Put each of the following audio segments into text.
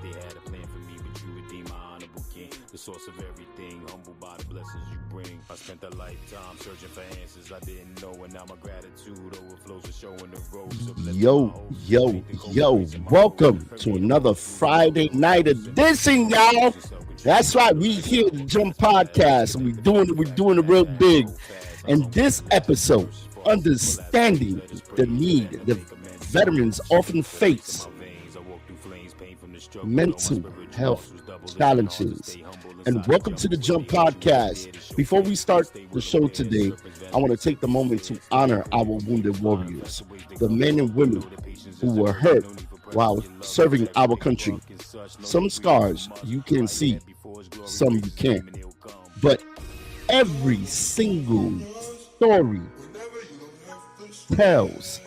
they had a plan for me, but you redeem my honorable king. The source of everything, humbled by the blessings you bring. I spent a lifetime searching for answers I didn't know, and now my gratitude overflows with showing the ropes. Yo, welcome to another Friday night edition, y'all. That's right, we here at the Jump Podcast, and we're doing it real big. And this episode, understanding the need the veterans often face, mental health challenges. And welcome to the Jump Podcast. Before we start the show today, I want to take the moment to honor our wounded warriors, the men and women who were hurt while serving our country. Some scars you can see, some you can't. But every single story tells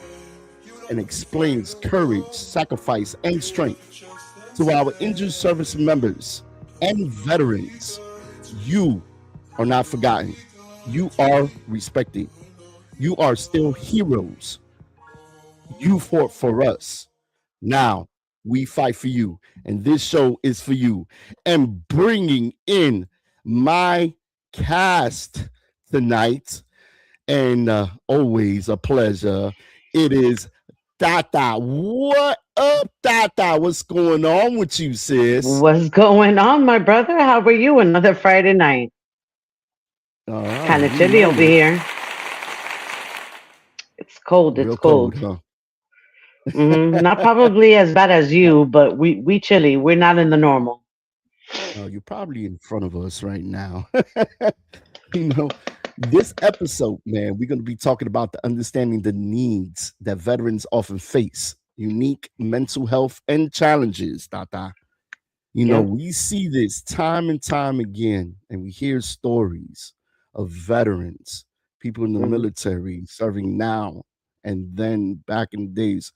and explains courage, sacrifice, and strength. To our injured service members and veterans, you are not forgotten. You are respected. You are still heroes. You fought for us. Now we fight for you. And this show is for you. And bringing in my cast tonight, and always a pleasure, it is Tata. What up, Tata? What's going on with you, sis? What's going on, my brother? How are you? Another Friday night. Kind of chilly over here. It's cold. Real It's cold. huh? Not probably as bad as you, but we chilly. We're not in the normal. You're probably in front of us right now. you know, this episode, man, we're going to be talking about the understanding the needs that veterans often face, unique mental health and challenges, Tata. We see this time and time again, and we hear stories of veterans, people in the military serving now and then back in the days,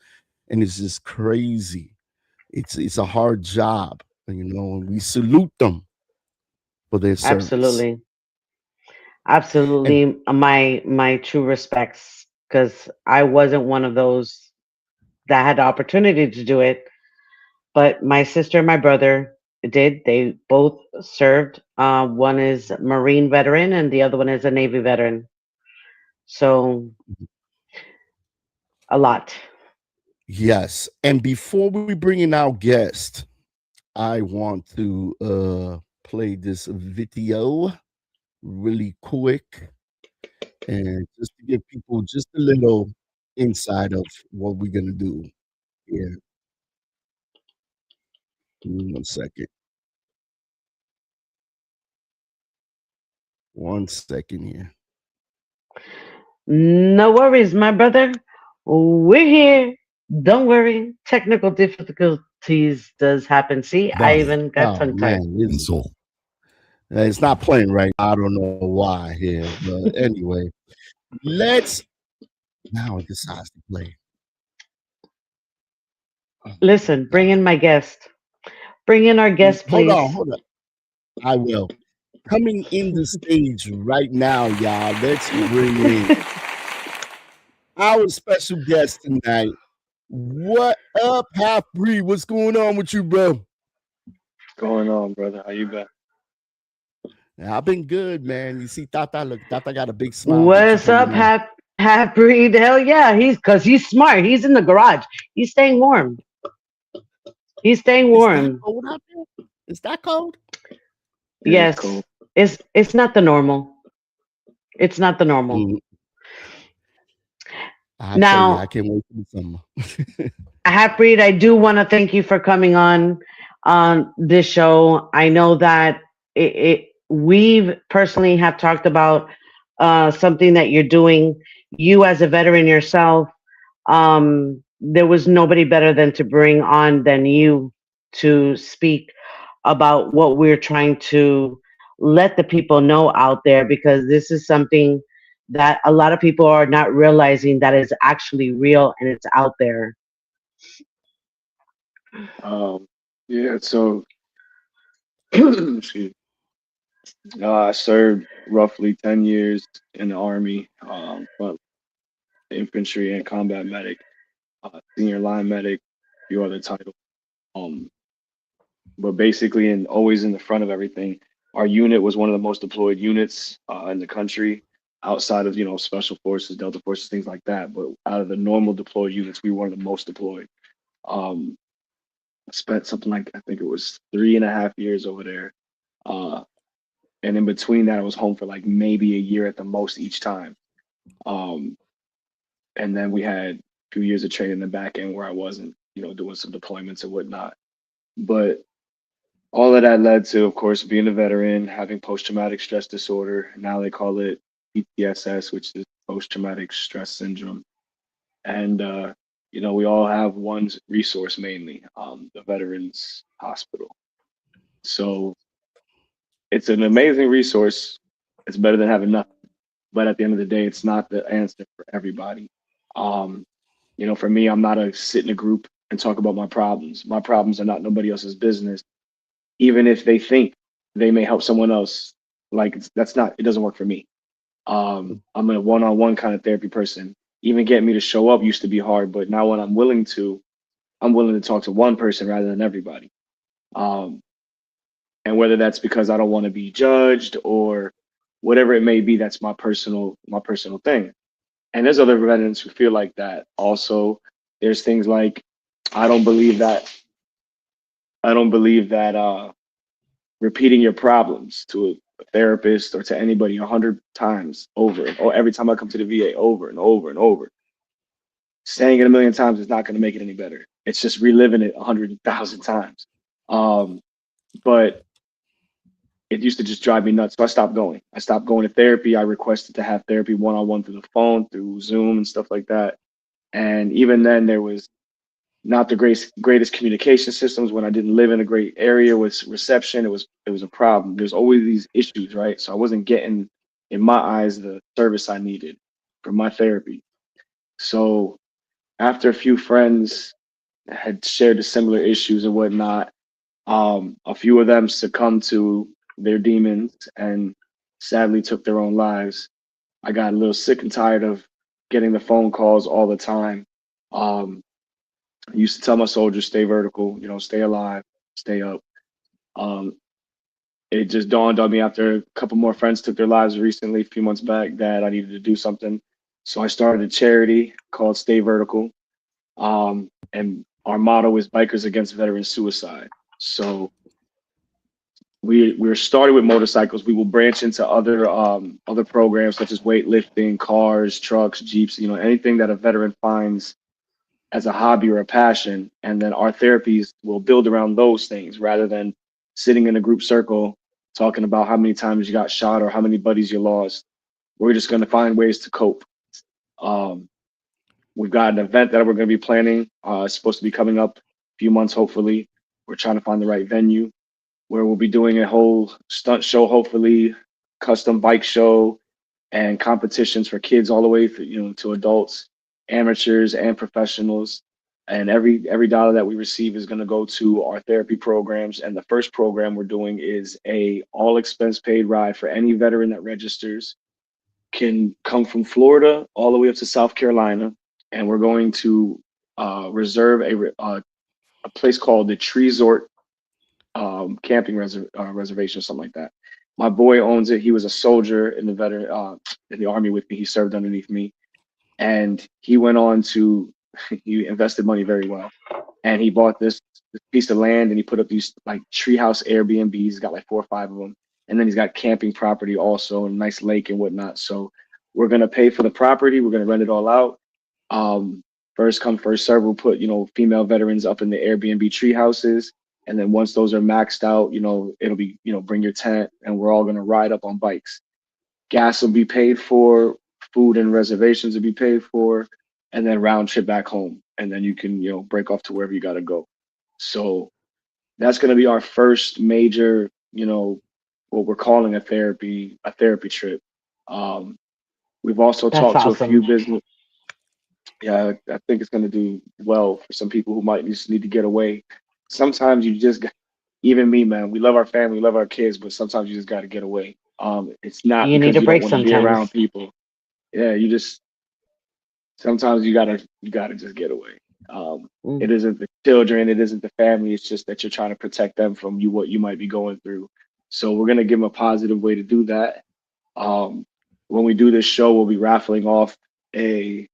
and it's just crazy. It's a hard job, and we salute them for their service. Absolutely. My true respects, because I wasn't one of those that had the opportunity to do it, but my sister and my brother did. They both served. One is a Marine veteran, and the other one is a Navy veteran. So a lot. Yes. And before we bring in our guest, I want to play this video really quick, and just to give people just a little insight of what we're going to do here. Give me 1 second. 1 second here. No worries, my brother. We're here. Don't worry. Technical difficulties does happen. See, I even got tongue tied. It's not playing right. I don't know why here, but anyway, now it decides to play. Listen, bring in my guest. Bring in our guest, please. Hold on. I will. Coming in the stage right now, y'all. Let's bring in our special guest tonight. What up, Half Breed? What's going on with you, bro? What's going on, brother? How you been? I've been good, man. You see, Tata, look, Tata got a big smile. What's up, Half Breed? Hell yeah, he's smart. He's in the garage. He's staying warm. Is that cold out there? Is that cold? Yes. Cold. It's not the normal. It's not the normal. Now, I can't wait for the summer. Half Breed, I do want to thank you for coming on this show. I know that we've personally have talked about something that you're doing. You as a veteran yourself, there was nobody better to bring on than you to speak about what we're trying to let the people know out there, because this is something that a lot of people are not realizing that is actually real and it's out there. Yeah, so I served roughly 10 years in the Army, but infantry and combat medic, senior line medic, a few other titles. but basically, and always in the front of everything. Our unit was one of the most deployed units in the country, outside of special forces, Delta forces, things like that. But out of the normal deployed units, we were one of the most deployed. Um, I spent something like, I think it was 3.5 years over there. Uh, and in between that, I was home for like maybe a year at the most each time. Um, and then we had a few years of training in the back end where I wasn't, doing some deployments and whatnot. But all of that led to, of course, being a veteran, having post-traumatic stress disorder. Now they call it PTSS, which is post-traumatic stress syndrome. And we all have one resource mainly, the Veterans Hospital. So it's an amazing resource. It's better than having nothing. But at the end of the day, it's not the answer for everybody. Um, for me, I'm not a sit in a group and talk about my problems. My problems are not nobody else's business, even if they think they may help someone else. Like that's not, it doesn't work for me. I'm a one-on-one kind of therapy person. Even getting me to show up used to be hard, but now when I'm willing to talk to one person rather than everybody. Um, and whether that's because I don't want to be judged or whatever it may be, that's my personal thing. And there's other veterans who feel like that. Also, there's things like I don't believe that I don't believe that repeating your problems to a therapist or to anybody 100 times over, or every time I come to the VA over and over and over, saying it a million times is not going to make it any better. It's just reliving it 100,000 times. Um, but it used to just drive me nuts. So I stopped going. I stopped going to therapy. I requested to have therapy one-on-one through the phone, through Zoom and stuff like that. And even then, there was not the greatest communication systems. When I didn't live in a great area with reception, it was a problem. There's always these issues, right? So I wasn't getting, in my eyes, the service I needed for my therapy. So after a few friends had shared the similar issues and whatnot, a few of them succumbed to their demons and sadly took their own lives. I got a little sick and tired of getting the phone calls all the time. Um, I used to tell my soldiers, stay vertical, stay alive, stay up. Um, it just dawned on me after a couple more friends took their lives recently, a few months back, that I needed to do something. So I started a charity called Stay Vertical. And our motto is Bikers Against Veteran Suicide. So we're starting with motorcycles. We will branch into other programs such as weightlifting, cars, trucks, jeeps, anything that a veteran finds as a hobby or a passion. And then our therapies will build around those things rather than sitting in a group circle talking about how many times you got shot or how many buddies you lost. We're just going to find ways to cope. Um, we've got an event that we're going to be planning. It's supposed to be coming up a few months, hopefully. We're trying to find the right venue where we'll be doing a whole stunt show, hopefully, custom bike show and competitions for kids all the way to adults, amateurs and professionals. And every dollar that we receive is going to go to our therapy programs. And the first program we're doing is a all expense paid ride for any veteran that registers. Can come from Florida all the way up to South Carolina, and we're going to reserve a place called the Tree Resort camping reservation or something like that. My boy owns it. He was a soldier in the in the army with me. He served underneath me, and he went on to he invested money very well, and he bought this piece of land and he put up these like treehouse Airbnbs. He's got like 4 or 5 of them, and then he's got camping property also, and a nice lake and whatnot. So we're gonna pay for the property. We're gonna rent it all out. Um, First come, first serve. We'll put female veterans up in the Airbnb tree houses, and then once those are maxed out, it'll be bring your tent, and we're all gonna ride up on bikes. Gas will be paid for, food and reservations will be paid for, and then round trip back home, and then you can break off to wherever you gotta go. So that's gonna be our first major, what we're calling a therapy trip. Um, we've also That's talked to a few awesome. business. Yeah, I think it's going to do well for some people who might just need to get away. Sometimes you just, even me, man, we love our family, we love our kids, but sometimes you just got to get away. It's not You need because a you don't break want to be around sometimes. people. Yeah, you just sometimes you gotta just get away. Mm. It isn't the children, it isn't the family. It's just that you're trying to protect them from what you might be going through. So we're gonna give them a positive way to do that. Um, when we do this show, we'll be raffling off a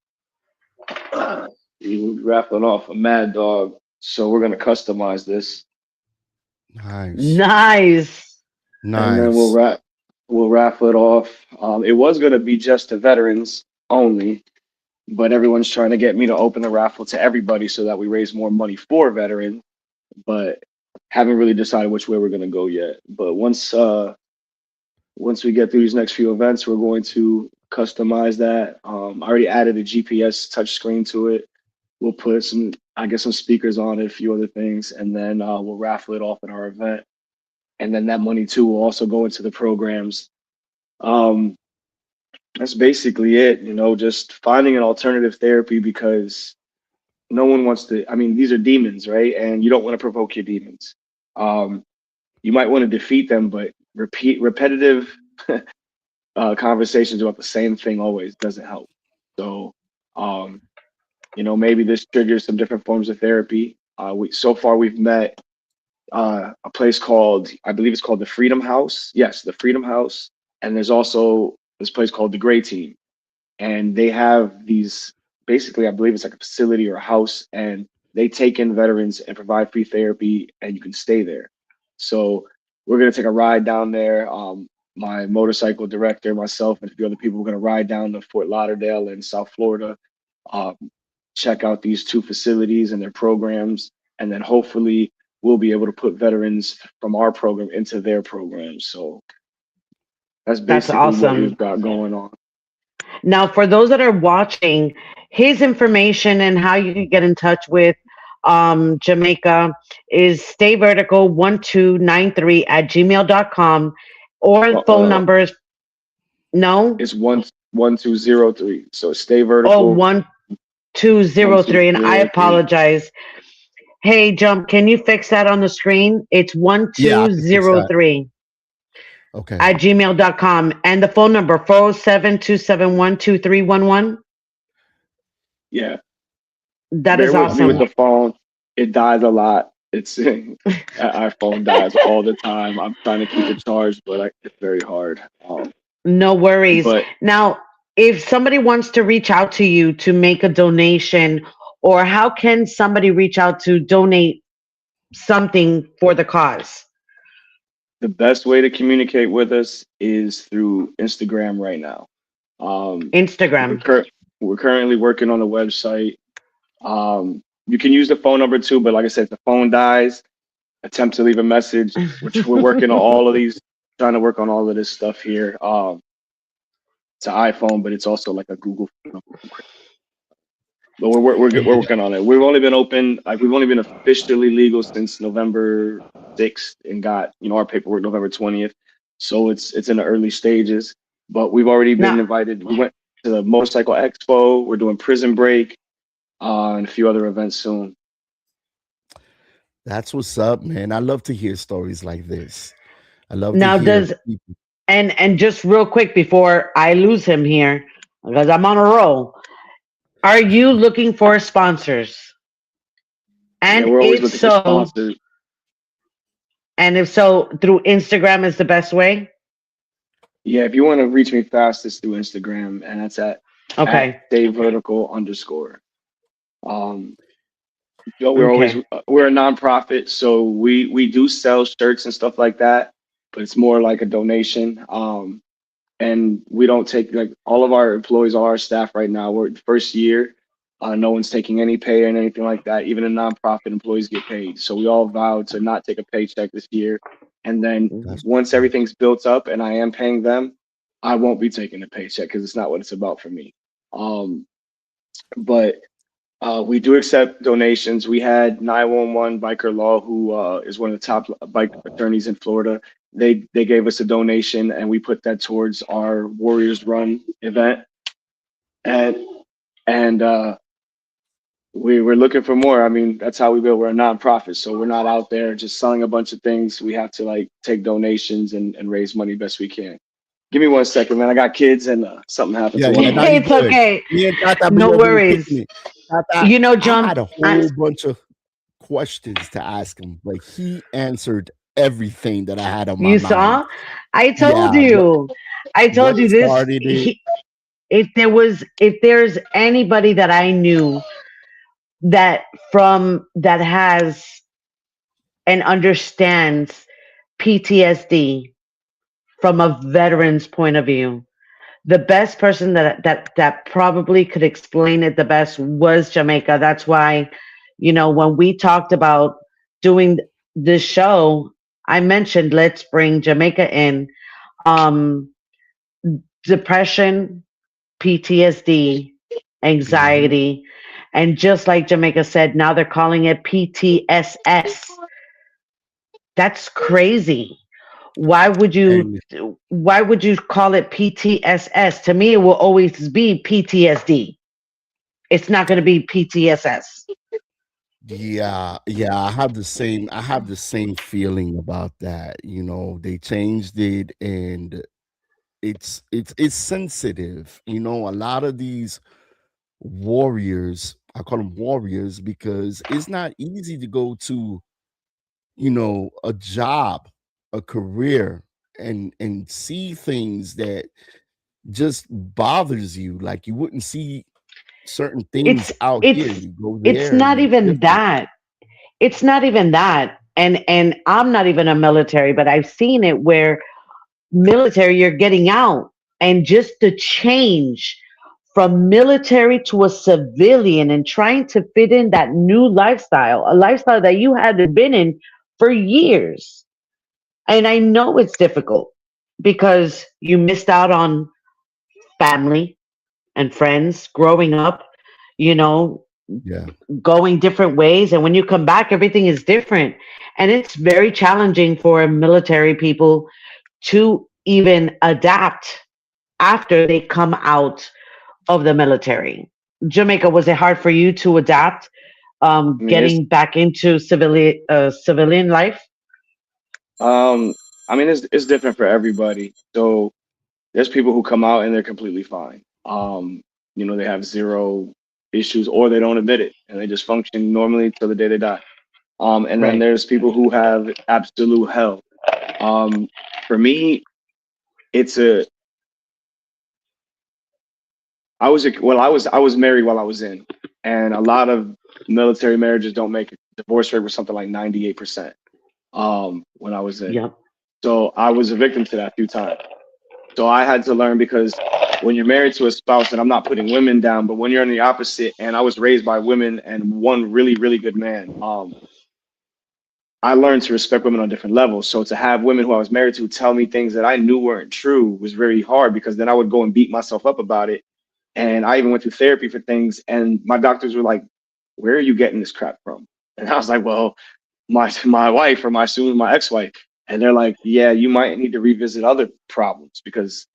Mad Dog. So we're gonna customize this, Nice. Nice. and then Nice. we'll raffle it off. It was gonna be just to veterans only, but everyone's trying to get me to open the raffle to everybody so that we raise more money for veterans. But haven't really decided which way we're gonna go yet. But once we get through these next few events, we're going to customize that. I already added a GPS touchscreen to it. We'll put some speakers on it, a few other things, and then we'll raffle it off at our event. And then that money too will also go into the programs. Um, that's basically it, just finding an alternative therapy because no one wants to, I mean, these are demons, right? And you don't want to provoke your demons. Um, you might want to defeat them, but repetitive conversations about the same thing always doesn't help. So, um, maybe this triggers some different forms of therapy. So far we've met a place called, I believe it's called the Freedom House. Yes, the Freedom House. And there's also this place called the Gray Team. And they have these, basically, I believe it's like a facility or a house, and they take in veterans and provide free therapy, and you can stay there. So we're going to take a ride down there. My motorcycle director, myself, and a few other people, we're going to ride down to Fort Lauderdale in South Florida, um, check out these two facilities and their programs, and then hopefully we'll be able to put veterans from our program into their programs. So that's That's basically what awesome. we've got going on. Now, for those that are watching, his information and how you can get in touch with Jamaica is stayvertical1293@gmail.com, or phone numbers. No? It's 1203. So stay Oh, vertical. 1203. And I 1203. apologize. Hey, Jump, can you fix that on the screen? It's Yeah, I can fix that. 1203 Okay. at gmail.com. And the phone number, 407-271-2311. Yeah. That Bear is with me with awesome. the phone. It dies a lot. Our phone dies all the time. I'm trying to keep it charged, but it's very hard. No worries. But Now, if somebody wants to reach out to you to make a donation, or how can somebody reach out to donate something for the cause? the best way to communicate with us is through Instagram right now. We're, Instagram. we're currently working on a website. You can use the phone number too, but like I said, if the phone dies, attempt to leave a message, which we're working on all of these, trying to work on all of this stuff here. It's an iPhone, but it's also like a Google phone. But we're working on it. We've only been officially legal since November 6th and got our paperwork November 20th. So it's in the early stages. But we've already been Now- invited. We went to the Motorcycle Expo. We're doing Prison Break, and a few other events soon. That's what's up, man. I love to hear stories like this. I love Now, to hear does people. and just real quick before I lose him here, because I'm on a roll, are you looking for sponsors? And Yeah, we're always if looking for so, sponsors. through Instagram is the best way. Yeah, if you want to reach me fast, it's through Instagram, and that's at Okay. @stayvertical_. We're Okay. we're a nonprofit, so we do sell shirts and stuff like that, but it's more like a donation. And we don't take, like, all of our employees, all our staff right now, we're the first year. No one's taking any pay or anything like that. Even the nonprofit employees get paid. So we all vowed to not take a paycheck this year. And then once everything's built up and I am paying them, I won't be taking a paycheck because it's not what it's about for me. But we do accept donations. We had 911 Biker Law, who is one of the top bike attorneys in Florida. They gave us a donation, and we put that towards our Warriors Run event. And we were looking for more. I mean, that's how we build. We're a nonprofit, so we're not out there just selling a bunch of things. We have to take donations and raise money best we can. Give me 1 second, man. I got kids and something happened Yeah, to yeah, one. no, you It's good. okay. Me and Tata be No over here worries. kicking it. You know, I John, had a whole bunch of questions to ask him, but he answered everything that I had on my you mind. saw? I told Yeah, you. I told what you this. started it? If there's anybody that I knew that has and understands PTSD from a veteran's point of view, the best person that probably could explain it the best was Jamaica. That's why, when we talked about doing this show, I mentioned let's bring Jamaica in. Um, Depression, PTSD, Hmm. anxiety, and just like Jamaica said, now they're calling it PTSS. That's crazy. Why would you And why would you call it PTSS? To me, it will always be PTSD. It's not going to be PTSS. yeah, I have the same feeling about that. They changed it, and it's sensitive. A lot of these warriors, I call them warriors because it's not easy to go to, a job, a career, and see things that just bothers you, like you wouldn't see certain things It's out here. it's You go it's there not and it's even different. that. It's not even that. And I'm not even a military, but I've seen it where military you're getting out and just the change from military to a civilian and trying to fit in that new lifestyle, a lifestyle that you hadn't been in for years. And I know it's difficult because you missed out on family and friends growing up, you know, Yeah. going different ways. And when you come back, everything is different. And it's very challenging for military people to even adapt after they come out of the military. Jamaica, was it hard for you to adapt, I mean, getting back into civilian life? um, it's different for everybody. So there's people who come out and they're completely fine. They have zero issues or they don't admit it and they just function normally till the day they die. And then Right. there's people who have absolute hell. Um, for me, it's a I was married while I was in, and a lot of military marriages don't make it. Divorce rate was something like 98%. When I was in, Yep. so I was a victim to that a few times. So I had to learn because when you're married to a spouse, and I'm not putting women down, but when you're in the opposite, and I was raised by women and one really, really good man, I learned to respect women on different levels. So to have women who I was married to tell me things that I knew weren't true was very hard because then I would go and beat myself up about it. And I even went through therapy for things, and my doctors were like, "Where are you getting this crap from?" And I was like, "Well, my wife or my ex-wife." And they're like, "Yeah, you might need to revisit other problems because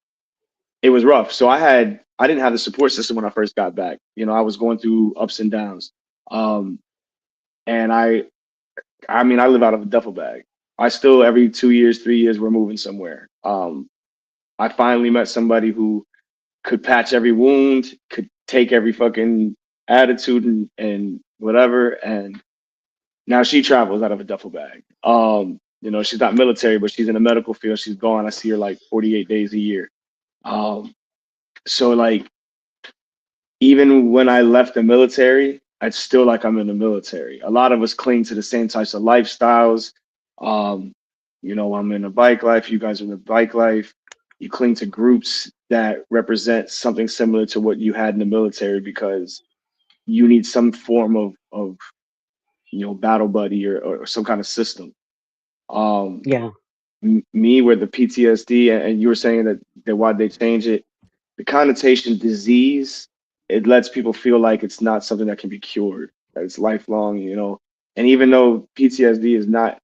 it was rough." So I didn't have the support system when I first got back. I was going through ups and downs. Um, and I live out of a duffel bag. I still every 2 years, 3 years, we're moving somewhere. I finally met somebody who could patch every wound, could take every fucking attitude and whatever. And now she travels out of a duffel bag. She's not military, but she's in the medical field. She's gone. I see her like 48 days a year. Um, so like even when I left the military, I'd still like I'm in the military. A lot of us cling to the same types of lifestyles. Um, I'm in the bike life, you guys are in the bike life. You cling to groups that represent something similar to what you had in the military because you need some form of battle buddy or some kind of system. Um, Yeah. Me with the PTSD, and you were saying that why they change it, the connotation disease, it lets people feel like it's not something that can be cured, that it's lifelong. And even though PTSD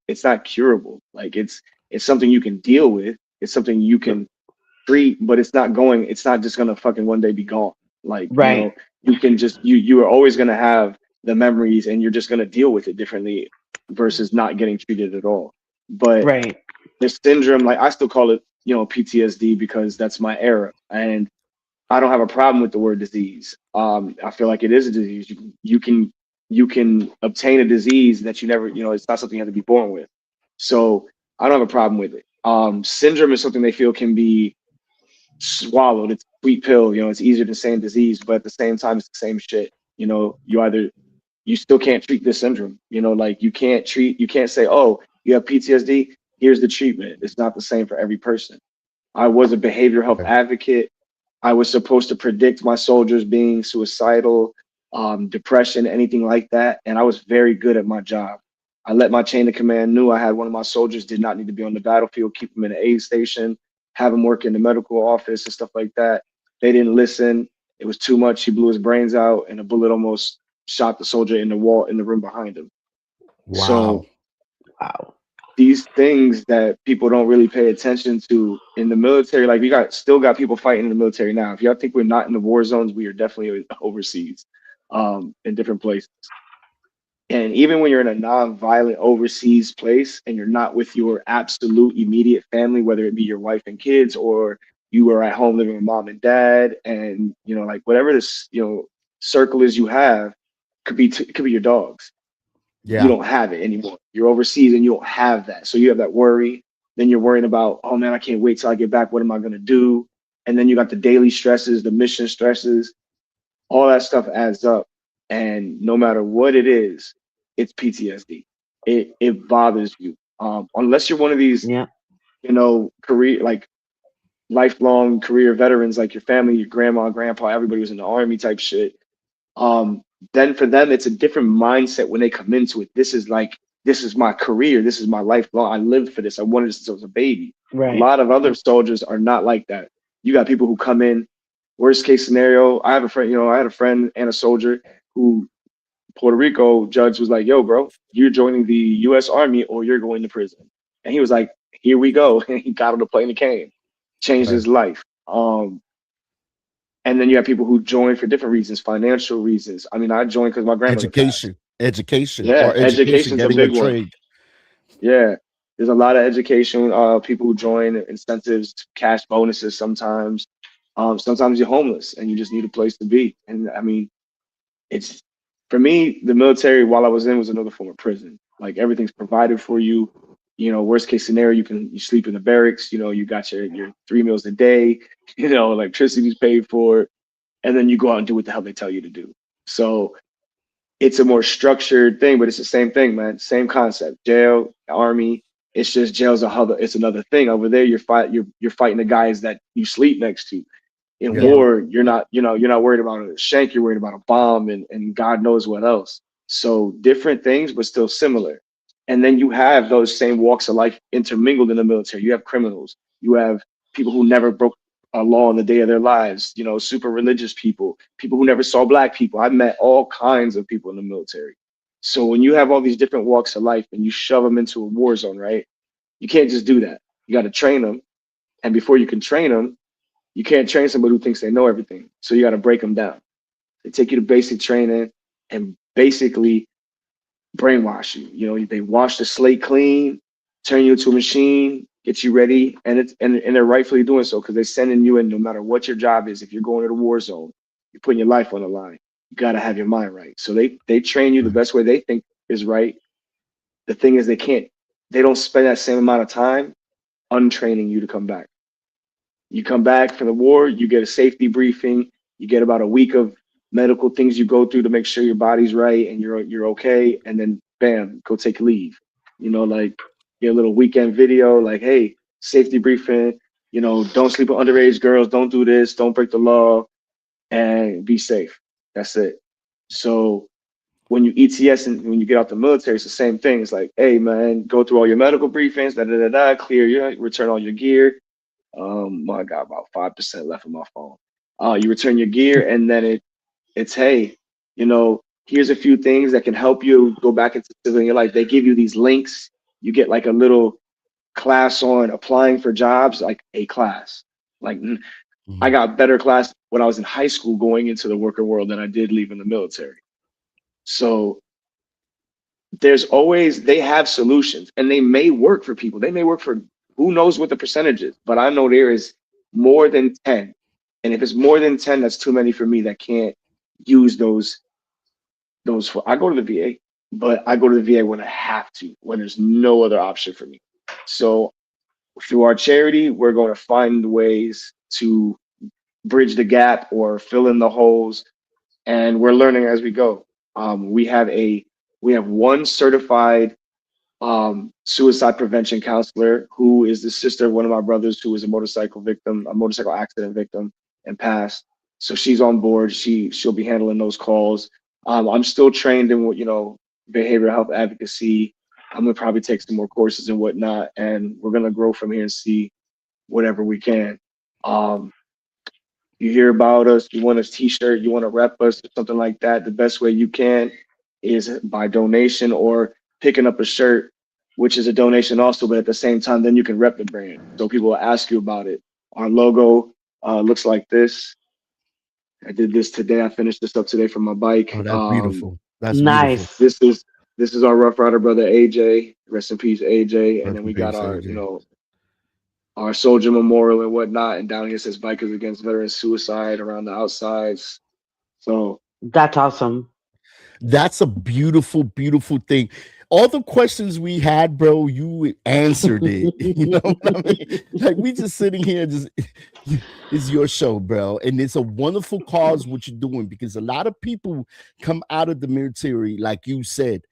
it's not curable. Like it's something you can deal with. It's something you can treat, but it's not just gonna fucking one day be gone. Like, Right. you can just you are always gonna have the memories and you're just gonna deal with it differently versus not getting treated at all. But Right. this syndrome, like I still call it, PTSD because that's my era. And I don't have a problem with the word disease. I feel like it is a disease. You can obtain a disease that you never, it's not something you have to be born with. So I don't have a problem with it. Syndrome is something they feel can be swallowed. It's a sweet pill. It's easier than saying disease, but at the same time, it's the same shit. You still can't treat this syndrome. Like you can't say, oh, you have PTSD. Here's the treatment. It's not the same for every person. I was a behavioral health Okay. advocate. I was supposed to predict my soldiers being suicidal, depression, anything like that. And I was very good at my job. I let my chain of command knew I had one of my soldiers did not need to be on the battlefield, keep him in an aid station, have him work in the medical office and stuff like that. They didn't listen. It was too much. He blew his brains out and a bullet almost shot the soldier in the wall in the room behind him. Wow. So Wow. these things that people don't really pay attention to in the military, like we still got people fighting in the military now. If y'all think we're not in the war zones, we are definitely overseas, in different places. And even when you're in a non-violent overseas place and you're not with your absolute immediate family, whether it be your wife and kids or you are at home living with mom and dad, and like whatever this circle is you have, could be your dogs. You Yeah. don't have it anymore. You're overseas and you don't have that. So you have that worry. Then you're worrying about, oh man, I can't wait till I get back. What am I going to do? And then you got the daily stresses, the mission stresses, all that stuff adds up. And no matter what it is, it's PTSD. It bothers you. Unless you're one of these, Yeah. career, like lifelong career veterans, like your family, your grandma, grandpa, everybody was in the army type shit. um, then for them it's a different mindset when they come into it. This is my career, this is my lifelong, I lived for this, I wanted this since I was a baby. A Right. lot of other soldiers are not like that. You got people who come in, worst case scenario, I had a friend and a soldier who, Puerto Rico judge was like, yo bro, you're joining the US Army or you're going to prison. And he was like, here we go. And he got on the plane and came, changed Okay. his life. And then you have people who join for different reasons, financial reasons. I mean, I joined because my grandmother passed. Education, Yeah, or education, education's a getting a big one. trade. Yeah, there's a lot of education. People who join, incentives, cash bonuses. Sometimes you're homeless and you just need a place to be. And I mean, it's for me, the military while I was in was another form of prison. Like everything's provided for you. Worst case scenario, you sleep in the barracks. You got your 3 meals a day. Electricity's paid for, and then you go out and do what the hell they tell you to do. So it's a more structured thing, but it's the same thing, man. Same concept. Jail, army. It's just jail's it's another thing. Over there, you're fighting the guys that you sleep next to. In Yeah. Yeah. war, you're not worried about a shank. You're worried about a bomb and God knows what else. So different things, but still similar. And then you have those same walks of life intermingled in the military. You have criminals. You have people who never broke a law in the day of their lives. Super religious people who never saw black people. I've met all kinds of people in the military. So when you have all these different walks of life and you shove them into a war zone, right? You can't just do that. You got to train them. And before you can train them, you can't train somebody who thinks they know everything. So you got to break them down. They take you to basic training and basically brainwash you. They wash the slate clean, turn you into a machine, get you ready, and they're rightfully doing so because they're sending you in no matter what your job is. If you're going to the war zone, you're putting your life on the line. You got to have your mind right. So they train you the Right. best way they think is right. The thing is they don't spend that same amount of time untraining you to come back. You come back from the war, you get a safety briefing, you get about a week of medical things you go through to make sure your body's right and you're okay, and then bam, go take leave. Like get a little weekend video, like, hey, safety briefing, don't sleep with underage girls, don't do this, don't break the law, and be safe. That's it. So when you ETS and when you get out the military, it's the same thing. It's like, hey man, go through all your medical briefings, clear your return all your gear. I got about 5% left on my phone. You return your gear, and then it's hey, here's a few things that can help you go back into civilian life. They give you these links. You get like a little class on applying for jobs, like a class. Like I Mhm. got better class when I was in high school going into the worker world than I did leaving the military. So they have solutions and they may work for people. They may work for who knows what the percentage is, but I know there is more than 10 And if it's more than 10, that's too many for me that can't use those for. I go to the VA, but I go to the VA when I have to, when there's no other option for me. So through our charity, we're going to find ways to bridge the gap or fill in the holes, and we're learning as we go. We have one certified suicide prevention counselor who is the sister of one of my brothers who was a motorcycle accident victim and passed. So she's on board. She'll be handling those calls. I'm still trained in behavioral health advocacy. I'm gonna probably take some more courses and whatnot, and we're gonna grow from here and see whatever we can. Um, you hear about us, you want a t-shirt, you want to rep us or something like that, the best way you can is by donation or picking up a shirt, which is a donation also, but at the same time, then you can rep the brand. So people will ask you about it. Our logo looks like this. I did this today. I finished this up today from my bike. Oh, that's beautiful. That's Nice. beautiful. This is our Rough Rider brother AJ. Rest in peace, AJ. And Rest then in we got peace, our, AJ. our soldier memorial and whatnot. And down here says Bikers Against Veteran Suicide around the outsides. So That's awesome. That's a beautiful, beautiful thing. All the questions we had, bro, you answered it. You know what I mean? Like we just sitting here, just it's your show, bro. And it's a wonderful cause what you're doing because a lot of people come out of the military, like you said,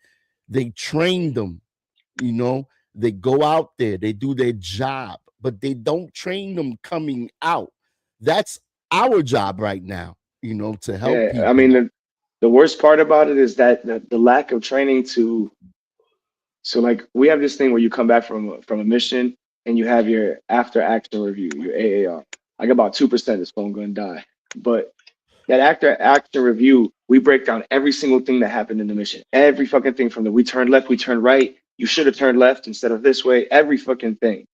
they train them, they go out there, they do their job, but they don't train them coming out. That's our job right now, to help yeah, people. I mean the worst part about it is that the lack of training so like we have this thing where you come back from a mission and you have your after action review, your AAR. Like about 2% is going to die. But that after action review, we break down every single thing that happened in the mission. Every fucking thing from we turned left, we turned right. You should have turned left instead of this way. Every fucking thing.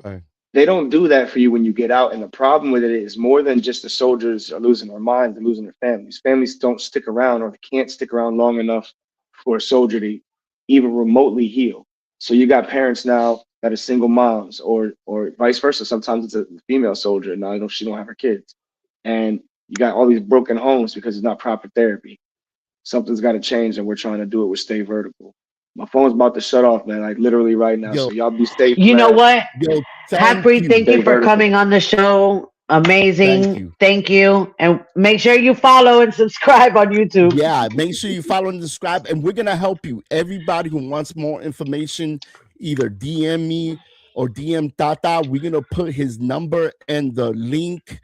Right. They don't do that for you when you get out. And the problem with it is more than just the soldiers are losing their minds and losing their families. Families don't stick around or they can't stick around long enough for a soldier to even remotely heal. So you got parents now that are single moms or vice versa. Sometimes it's a female soldier. Now she don't have her kids. And you got all these broken homes because it's not proper therapy. Something's got to change and we're trying to do it with Stay Vertical. My phone's about to shut off, man, like literally right now. Yo. So y'all be safe. You know man. what? Yo, Harpreet, thank you Stay for vertical. coming on the show. Amazing. Thank you. And make sure you follow and subscribe on YouTube. Yeah, make sure you follow and subscribe, and we're gonna help you. Everybody who wants more information, either DM me or DM Tata. We're gonna put his number and the link,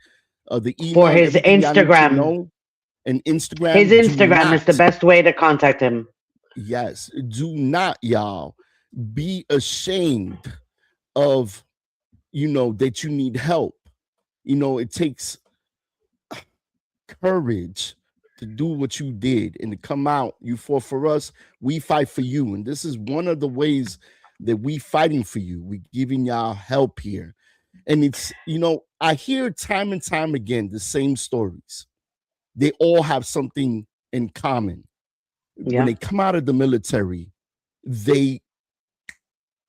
the email For his everything y'all need to Instagram. know. And Instagram. His Instagram is the best way to contact him. Yes, do not, y'all, be ashamed of, that you need help. It takes courage to do what you did and to come out. You fought for us, we fight for you. And this is one of the ways that we fighting for you. We giving y'all help here. And it's, I hear time and time again the same stories. They all have something in common. Yeah. When they come out of the military, they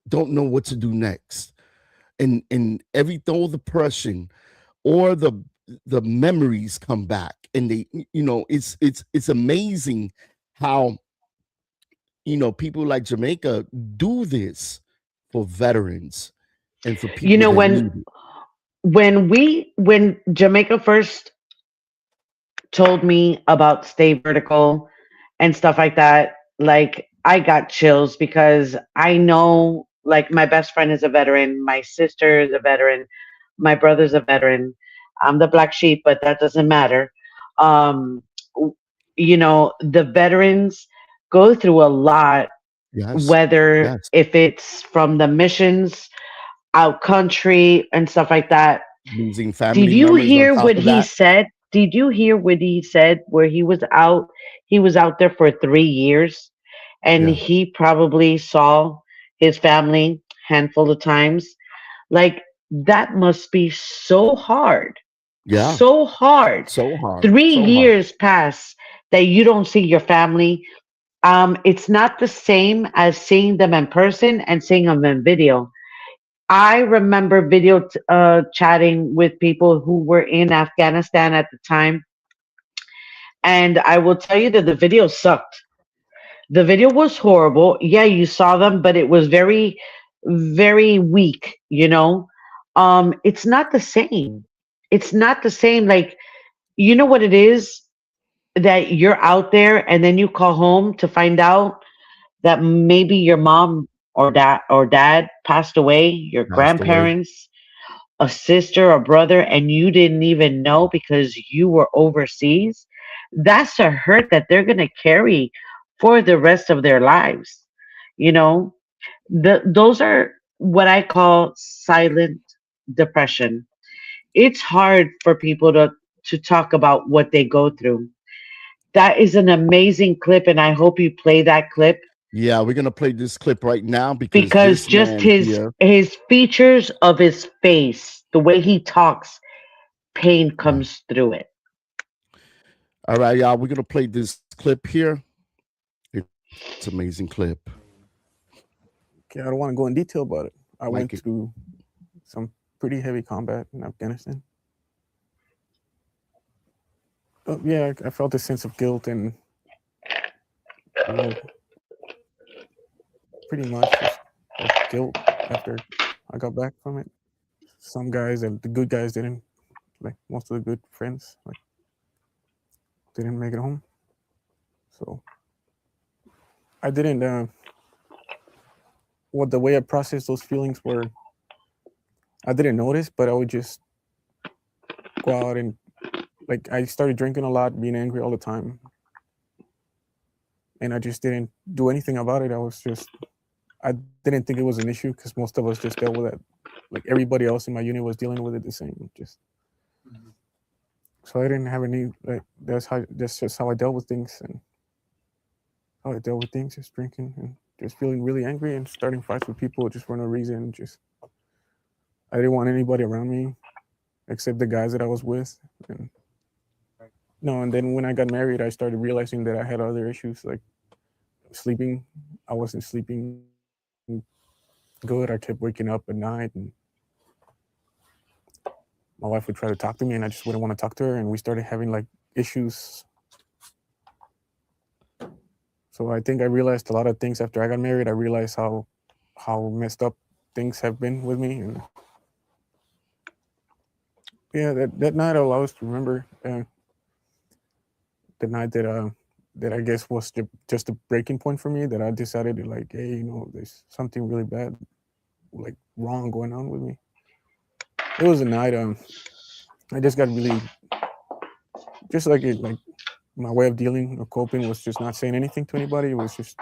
don't know what to do next. And all the depression or the memories come back, and they, it's amazing how, people like Jamaica do this for veterans and for people. When Jamaica first told me about Stay Vertical and stuff like that, like I got chills because I know, like, my best friend is a veteran, my sister is a veteran, my brother's a veteran. I'm the black sheep, but that doesn't matter. The veterans go through a lot, whether if it's from the missions, out country and stuff like that. Losing family. Did you hear what he said? Did you hear what he said where he was out? He was out there for 3 years and he probably saw his family handful of times. Like, that must be so hard. Yeah. So hard. 3 years pass that you don't see your family. It's not the same as seeing them in person and seeing them in video. I remember chatting with people who were in Afghanistan at the time, and I will tell you that the video sucked. The video was horrible. Yeah, you saw them, but it was very, very weak, you know? It's not the same. It's not the same. Like, you know what it is? That you're out there and then you call home to find out that maybe your mom or dad passed away, your Passed away. grandparents, a sister or brother, and you didn't even know because you were overseas. That's a hurt that they're going to carry for the rest of their lives. You know, those are what I call silent depression. It's hard for people to talk about what they go through. That is an amazing clip, and I hope you play that clip Yeah, we're gonna play this clip right now because because this just man his here. his features of his face, the way he talks, pain Yeah. comes through it. All right, y'all. We're gonna play this clip here. It's an amazing clip. Okay, I don't want to go in detail about it. I Like went it. through some pretty heavy combat in Afghanistan. Yeah, I felt a sense of guilt and, you know, pretty much just like guilt after I got back from it. Some guys and the good guys didn't, like most of the good friends, like didn't make it home. So I didn't. What the way I processed those feelings were, I didn't notice, but I would just go out and like I started drinking a lot, being angry all the time, and I just didn't do anything about it. I didn't think it was an issue because most of us just dealt with it. Like everybody else in my unit was dealing with it the same. So I didn't have any like that's just how I dealt with things and how I dealt with things, just drinking and just feeling really angry and starting fights with people just for no reason. I didn't want anybody around me except the guys that I was with. And no, and then when I got married, I started realizing that I had other issues like sleeping. I wasn't sleeping good. I kept waking up at night, and my wife would try to talk to me, and I just wouldn't want to talk to her. And we started having like issues. So I think I realized a lot of things after I got married. I realized how messed up things have been with me, and yeah, that night I'll always remember the night that I guess was just a breaking point for me. That I decided to like, hey, you know, there's something really bad, like wrong going on with me. It was a night I just got really just like it like my way of dealing or coping was just not saying anything to anybody. It was just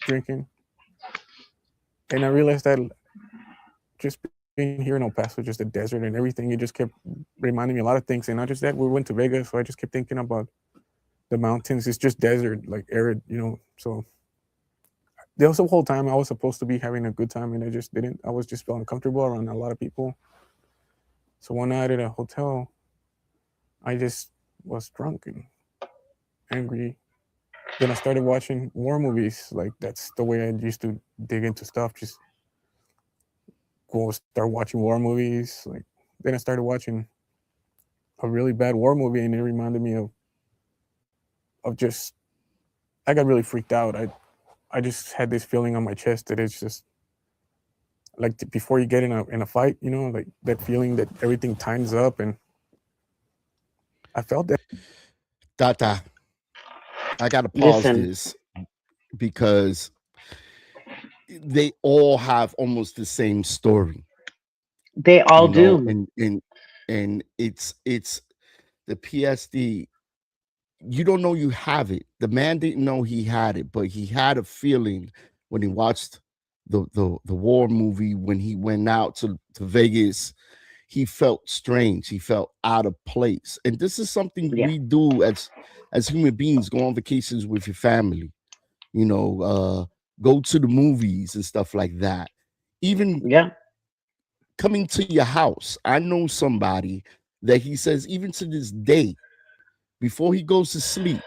drinking, and I realized that just being here in El Paso, just a desert and everything, it just kept reminding me a lot of things. And not just that, we went to Vegas, so I just kept thinking about the mountains. It's just desert, like arid, you know. So there was the whole time I was supposed to be having a good time, and I just didn't. I was just feeling comfortable around a lot of people. So one night at a hotel, I just was drunk and angry. Then I started watching war movies. Like that's the way I used to dig into stuff. Just go start watching war movies. Like then I started watching a really bad war movie, and it reminded me of just I got really freaked out. I just had this feeling on my chest that it's just like before you get in a fight, you know, like that feeling that everything tightens up, and I felt that. Tata, I gotta pause Listen, this because they all have almost the same story, they all you know, do. and it's the PSD. You don't know you have it. The man didn't know he had it, but he had a feeling when he watched the war movie, when he went out to Vegas. He felt strange. He felt out of place. And this is something Yeah, we do as human beings: go on vacations with your family, you know, go to the movies and stuff like that. Even yeah, coming to your house. I know somebody that he says, even to this day, before he goes to sleep,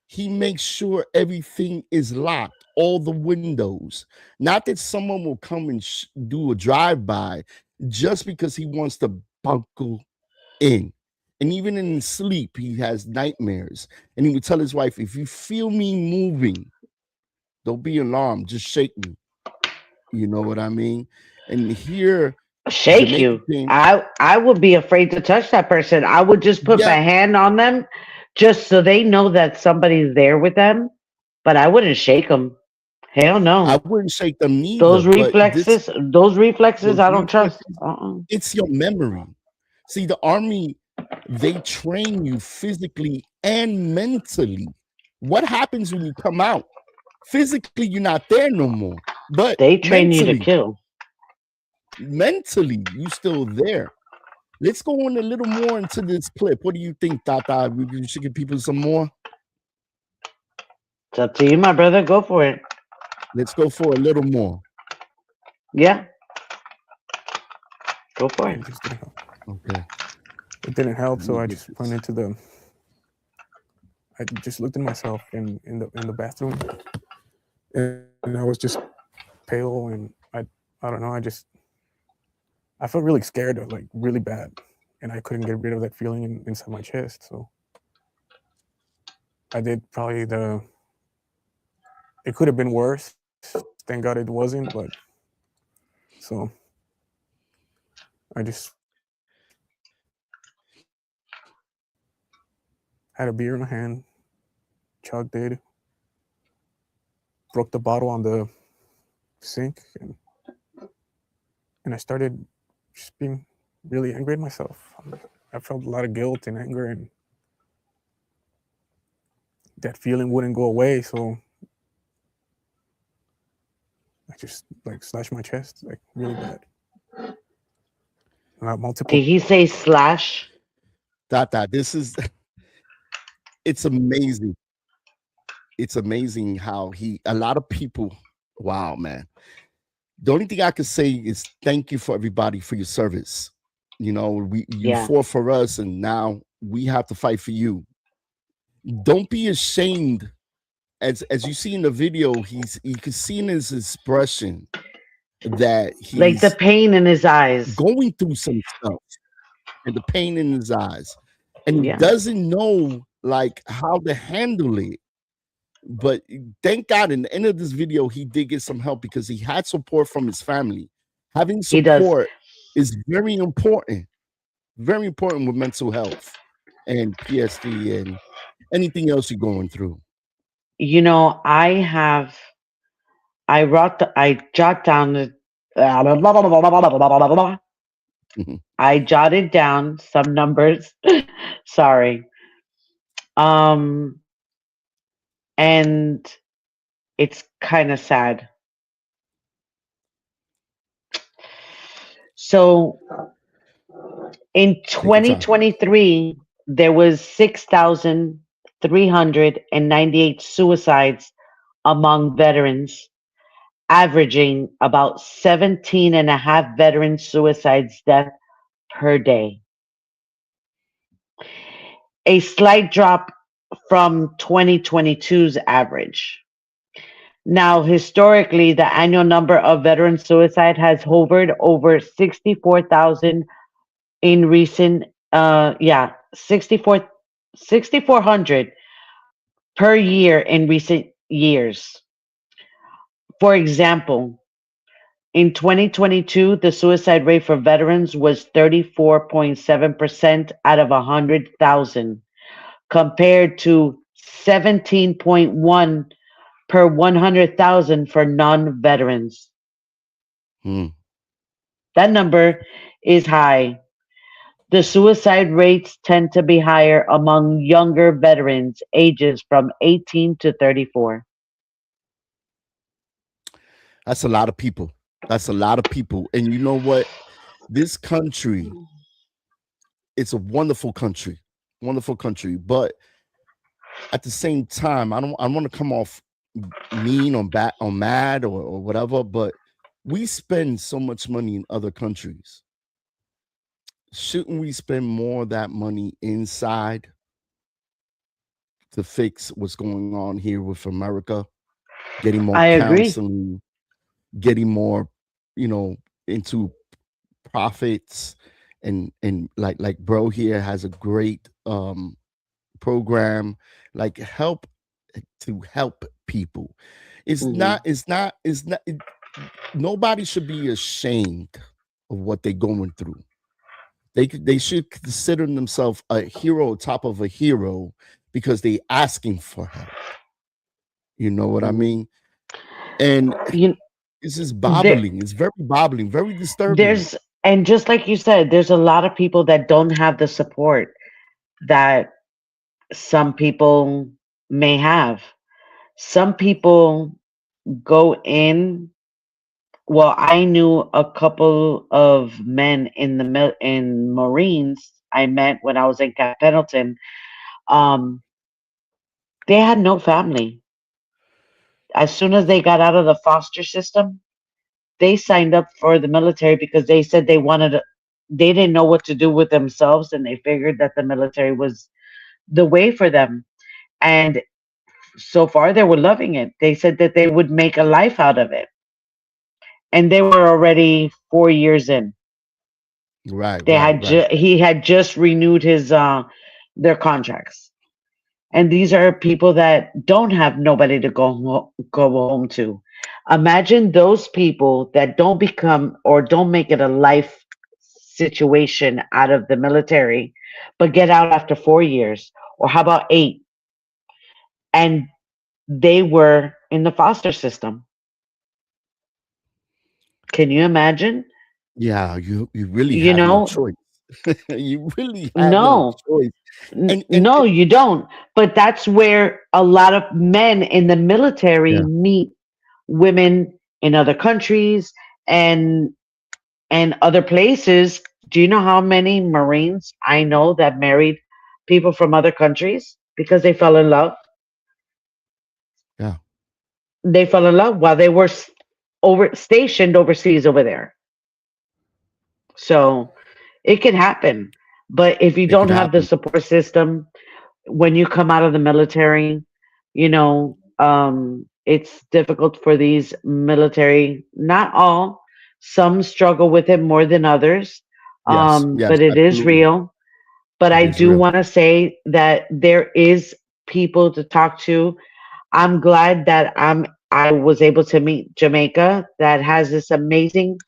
He makes sure everything is locked, all the windows. Not that someone will come and do a drive-by just because he wants to buckle in. And even in sleep, he has nightmares. And he would tell his wife, if you feel me moving, don't be alarmed, just shake me. You know what I mean? And here, Shake Jamaican you. thing, I would be afraid to touch that person. I would just put my yeah, hand on them just so they know that somebody's there with them, but I wouldn't shake them. Hell I no. wouldn't shake them neither, Those but reflexes, those reflexes, those I don't trust. reflexes, it's your memory. See, the army, they train you physically and mentally. What happens when you come out? Physically, you're not there no more, but They train you to kill. mentally, you still there. Let's go on a little more into this clip. What do you think, Tata? We should give people some more. It's up to you, my brother. Go for it. Let's go for a little more. Yeah, go for It it. just didn't help. Okay. It didn't help, Let so me I get just this. went into the. I just looked at myself in the bathroom, and I was just pale, and I don't know. I felt really scared, like really bad, and I couldn't get rid of that feeling inside my chest. So I did probably the. It could have been worse. Thank God it wasn't, but so I just had a beer in my hand, chugged it, broke the bottle on the sink, and I started just being really angry at myself. I felt a lot of guilt and anger, and that feeling wouldn't go away. So I just like slashed my chest like really bad. Multiple. Did he say slash? Tata, this is it's amazing. It's amazing how a lot of people, wow, man. The only thing I can say is thank you for everybody for your service. You know, you Yeah. fought for us and now we have to fight for you. Don't be ashamed. As you see in the video, you can see in his expression that Like the he's pain in his eyes. going through some stuff and the pain in his eyes. And he Yeah. doesn't know like how to handle it. But thank God, in the end of this video, he did get some help because he had support from his family. Having He does. support is very important with mental health and PSD and anything else you're going through. You know, I jot down the. Mhm. I jotted down some numbers. Sorry. And it's kind of sad. So in Take your time. 2023, there was 6,398 suicides among veterans, averaging about 17 and a half veteran suicides death per day. A slight drop from 2022's average. Now, historically, the annual number of veteran suicide has hovered over 64,000 in recent, 6,400 per year in recent years. For example, in 2022, the suicide rate for veterans was 34.7% out of 100,000, compared to 17.1 per 100,000 for non-veterans. Hmm. That number is high. The suicide rates tend to be higher among younger veterans ages from 18 to 34. That's a lot of people. That's a lot of people. And you know what? This country, it's a wonderful country. Wonderful country. But at the same time, I want to come off mean or mad or whatever, but we spend so much money in other countries. Shouldn't we spend more of that money inside to fix what's going on here with America, getting more I agree. counseling, getting more, you know, into profits, and like bro here has a great program, like help to help people. Hmm. It's not nobody should be ashamed of what they're going through. They should consider themselves a hero top of a hero because they asking for help. You know what I Hmm. mean? And You it's just there bobbling. It's very bobbling, very disturbing. there's and just like you said, there's a lot of people that don't have the support that some people may have. Some people go in. Well, I knew a couple of men in in Marines I met when I was in Camp Pendleton. Um, they had no family. As soon as they got out of the foster system, they signed up for the military because they said they didn't know what to do with themselves, and they figured that the military was the way for them. And so far, they were loving it. They said that they would make a life out of it, and they were already 4 years in. Right, They right, had right. he had just renewed his their contracts, and these are people that don't have nobody to go home to. Imagine those people that don't become or don't make it a life situation out of the military, but get out after 4 years, or how about 8, and they were in the foster system. Can you imagine? Yeah, you really You have no know, choice. You really have no no, choice. no, you don't. But that's where a lot of men in the military Yeah, meet women in other countries and other places. Do you know how many Marines I know that married people from other countries because they fell in love? yeah. They fell in love while they were over stationed overseas over there. So it can happen. But if you It could don't have the happen. support system when you come out of the military, it's difficult for these military, not all, some struggle with it more than others, Yes, yes, but it is absolutely. real. But It I is do real. want to say that there is people to talk to. I'm glad that I was able to meet Jamaica that has this amazing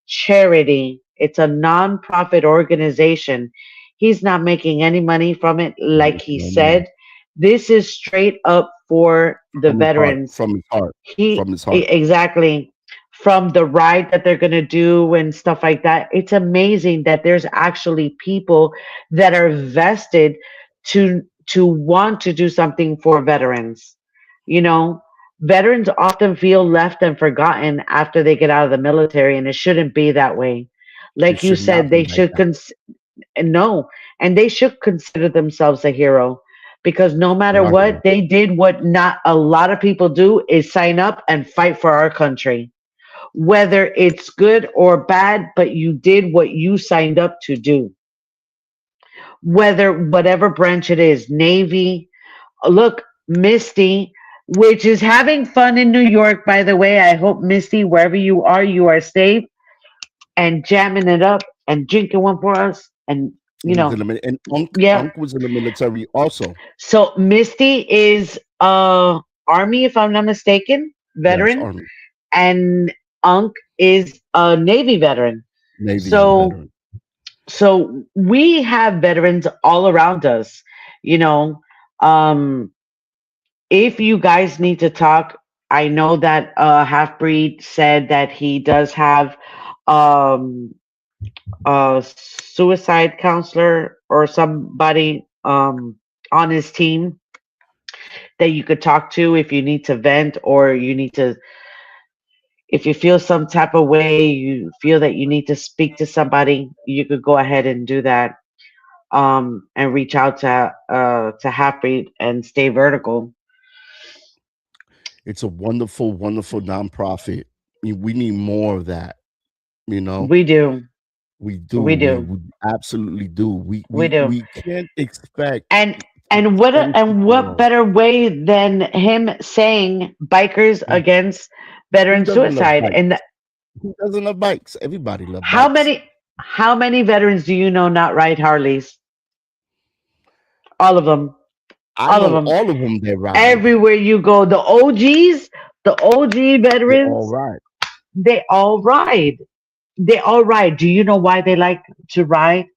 charity. It's a non-profit organization. He's not making any money from it, No, like he no, no. said. This is straight up for the From his heart, veterans. from his heart, from his heart. Exactly, from the ride that they're going to do and stuff like that. It's amazing that there's actually people that are vested to want to do something for veterans. You know, veterans often feel left and forgotten after they get out of the military, and it shouldn't be that way. It Like you should not said, be they like should that. no, and they should consider themselves a hero because no They matter are what, heroes. they did what not a lot of people do is sign up and fight for our country. Whether it's good or bad, but you did what you signed up to do. Whether whatever branch it is, Navy, look, Misty, which is having fun in New York, by the way. I hope, Misty, wherever you are safe and jamming it up and drinking one for us. And, He you was in know, the and yeah. Unk was in the military also. So Misty is Army, if I'm not mistaken, Yes, veteran, Army, and Unk is a Navy veteran. Navy So veteran. we have veterans all around us. You know, um, if you guys need to talk, I know that Half Breed said that he does have um, a suicide counselor or somebody on his team that you could talk to if you need to vent or you need to, if you feel some type of way, you feel that you need to speak to somebody, you could go ahead and do that, and reach out to Halfbreed and Stay Vertical. It's a wonderful, wonderful nonprofit. We need more of that. You know, We do. we do. We We do. we absolutely do. We We we do. we can't expect And And what Send what people. better way than him saying bikers Who against veteran doesn't love suicide? bikes? And Who doesn't love bikes? Everybody love how bikes. many veterans do you know not ride Harleys? All of them. I All of know them. all of them that ride. Everywhere you go, the OGs, the OG They all veterans, ride. they all ride. They all ride. Do you know why they like to ride?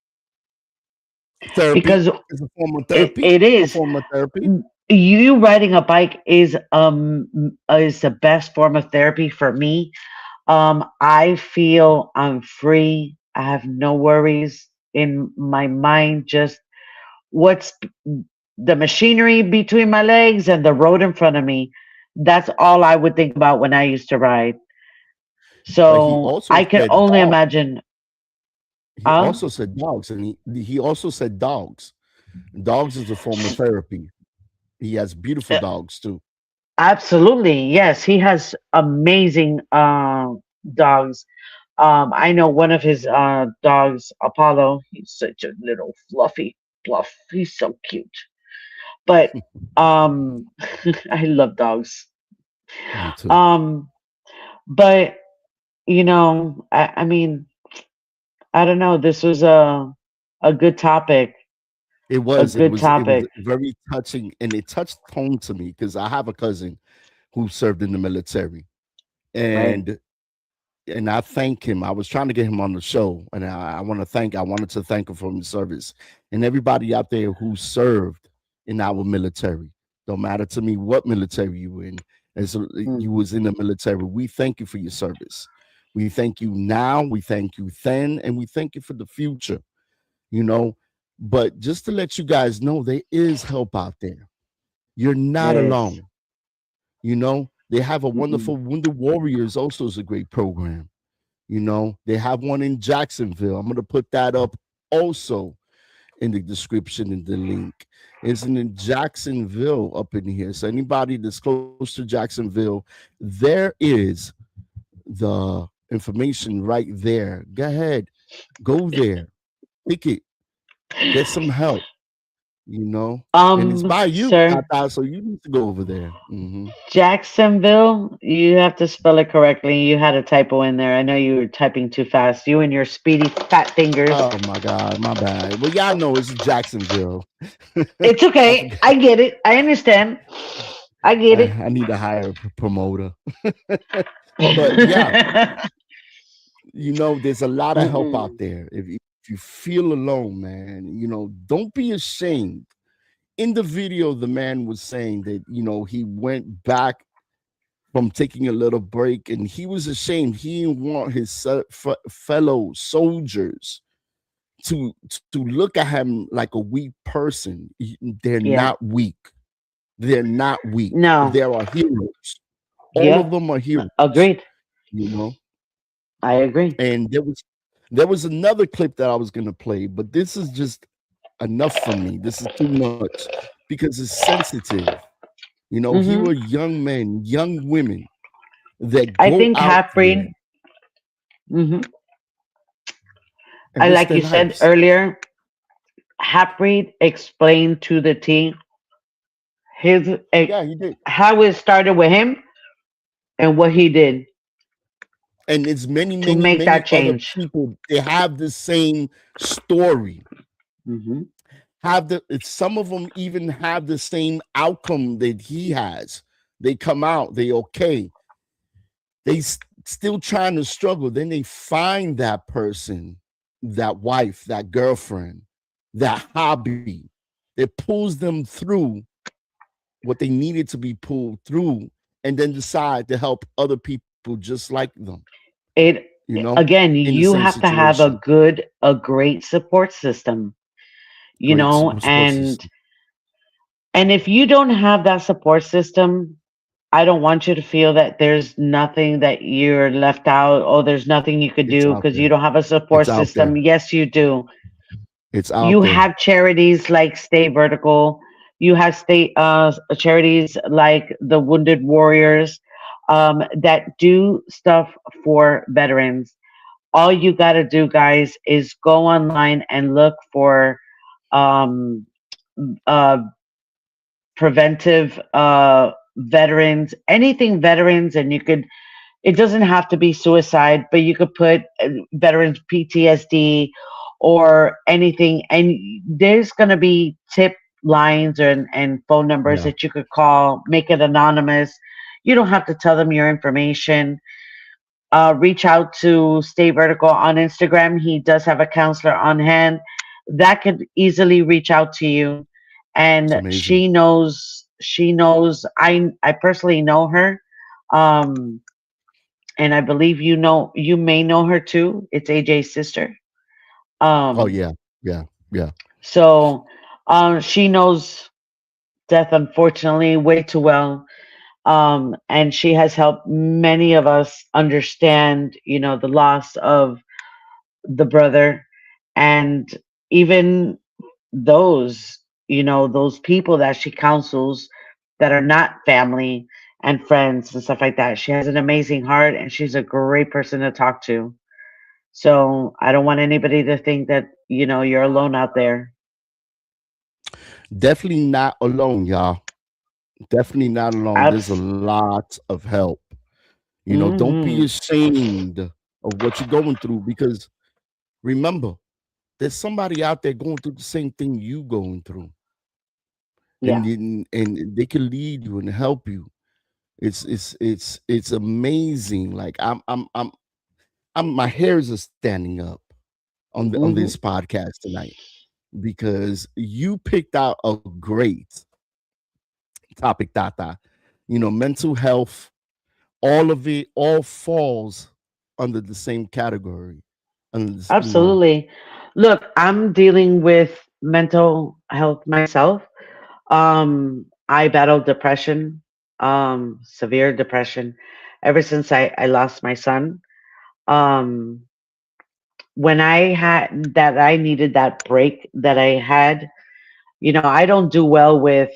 Therapy Because is a form of therapy. it It's a is. form of therapy. You riding a bike is the best form of therapy for me. I feel I'm free. I have no worries in my mind. Just what's the machinery between my legs and the road in front of me. That's all I would think about when I used to ride. But he So also I can said only dogs. imagine. He Uh, also said dogs, and he also said dogs. Dogs is a form of therapy. He has beautiful dogs too. Absolutely, yes. He has amazing dogs. I know one of his dogs, Apollo. He's such a little fluffy fluff. He's so cute. But um, I love dogs. Me too. Um, but I mean, I don't know. This was a good topic. It A was. It good was. It was topic, very touching, and it touched home to me because I have a cousin who served in the military, right? and I thank him. I was trying to get him on the show, and I want to thank. I wanted to thank him for his service, and everybody out there who served in our military. Don't matter to me what military you in, as you Hmm. was in the military. We thank you for your service. We thank you now. We thank you then, and we thank you for the future. You know, but just to let you guys know, there is help out there. You're not There is. alone. You know, they have a Mm-mm. wonderful Wounded Warriors. Also, is a great program. You know, they have one in Jacksonville. I'm going to put that up also in the description in the link. It's in Jacksonville up in here. So anybody that's close to Jacksonville, there is the information right there. Go ahead, go there, pick it, get some help. You know, and it's by you, Sir, Tata, so you need to go over there. Hmm. Jacksonville, you have to spell it correctly. You had a typo in there. I know you were typing too fast. You and your speedy fat fingers. Oh my God, my bad. Well, y'all know it's Jacksonville. It's I okay. forgot. I get it. I understand. I get it. I need to hire a promoter. But yeah, there's a lot of help out Mm-mm. there. If you feel alone, man, don't be ashamed. In the video, the man was saying that, he went back from taking a little break and he was ashamed. He didn't want his fellow soldiers to look at him like a weak person. They're Yeah. not weak. They're not weak. No. There are heroes. All of Yep. them are heroes, Agreed. you know. I agree. And there was another clip that I was gonna play, but this is just enough for me. This is too much because it's sensitive. Here Hmm. are young men, young women that I go think out half there breed. Hmm. and I risk like their you said lives. earlier, half breed explained to the T his Yeah, he did. how it started with him and what he did And it's many, to many, make many that other change. people. They have the same story. Hmm. Some of them even have the same outcome that he has. They come out, they okay. They still trying to struggle. Then they find that person, that wife, that girlfriend, that hobby that pulls them through what they needed to be pulled through, and then decide to help other people just like them, It again, in the you same have to have situation. a great support system, Great support and system. if you don't have that support system, I don't want you to feel that there's nothing that you're left out or there's nothing you could It's do out because you there. don't have a It's support out system. there. Yes, you do. It's out You there. have charities like Stay Vertical. You have state charities like the Wounded Warriors that do stuff for veterans. All you got to do, guys, is go online and look for um, preventive veterans, anything veterans, and you could, it doesn't have to be suicide, but you could put veterans PTSD or anything. And there's going to be tip lines and phone numbers Yeah. that you could call, make it anonymous. You don't have to tell them your information. Reach out to Stay Vertical on Instagram. He does have a counselor on hand that could easily reach out to you. It's And amazing. she knows, I personally know her. Um, and I believe you may know her too. It's AJ's sister. Oh Um, yeah, yeah, yeah. so she knows death unfortunately way too well. And she has helped many of us understand, the loss of the brother, and even those, those people that she counsels that are not family and friends and stuff like that. She has an amazing heart and she's a great person to talk to. So I don't want anybody to think that, you're alone out there. Definitely not alone, y'all. Definitely not alone. There's a Abs- lot of help. Don't be hmm ashamed of what you're going through, because remember, there's somebody out there going through the same thing you going through, and Yeah, and they can lead you and help you. It's amazing. Like I'm my hairs are standing up on hmm this podcast tonight, because you picked out a great topic, Tata. Mental health, all of it all falls under the same category. And absolutely. Look, I'm dealing with mental health myself. I battled depression, severe depression, ever since I lost my son. Um, when I had that, I needed that break that I had. I don't do well with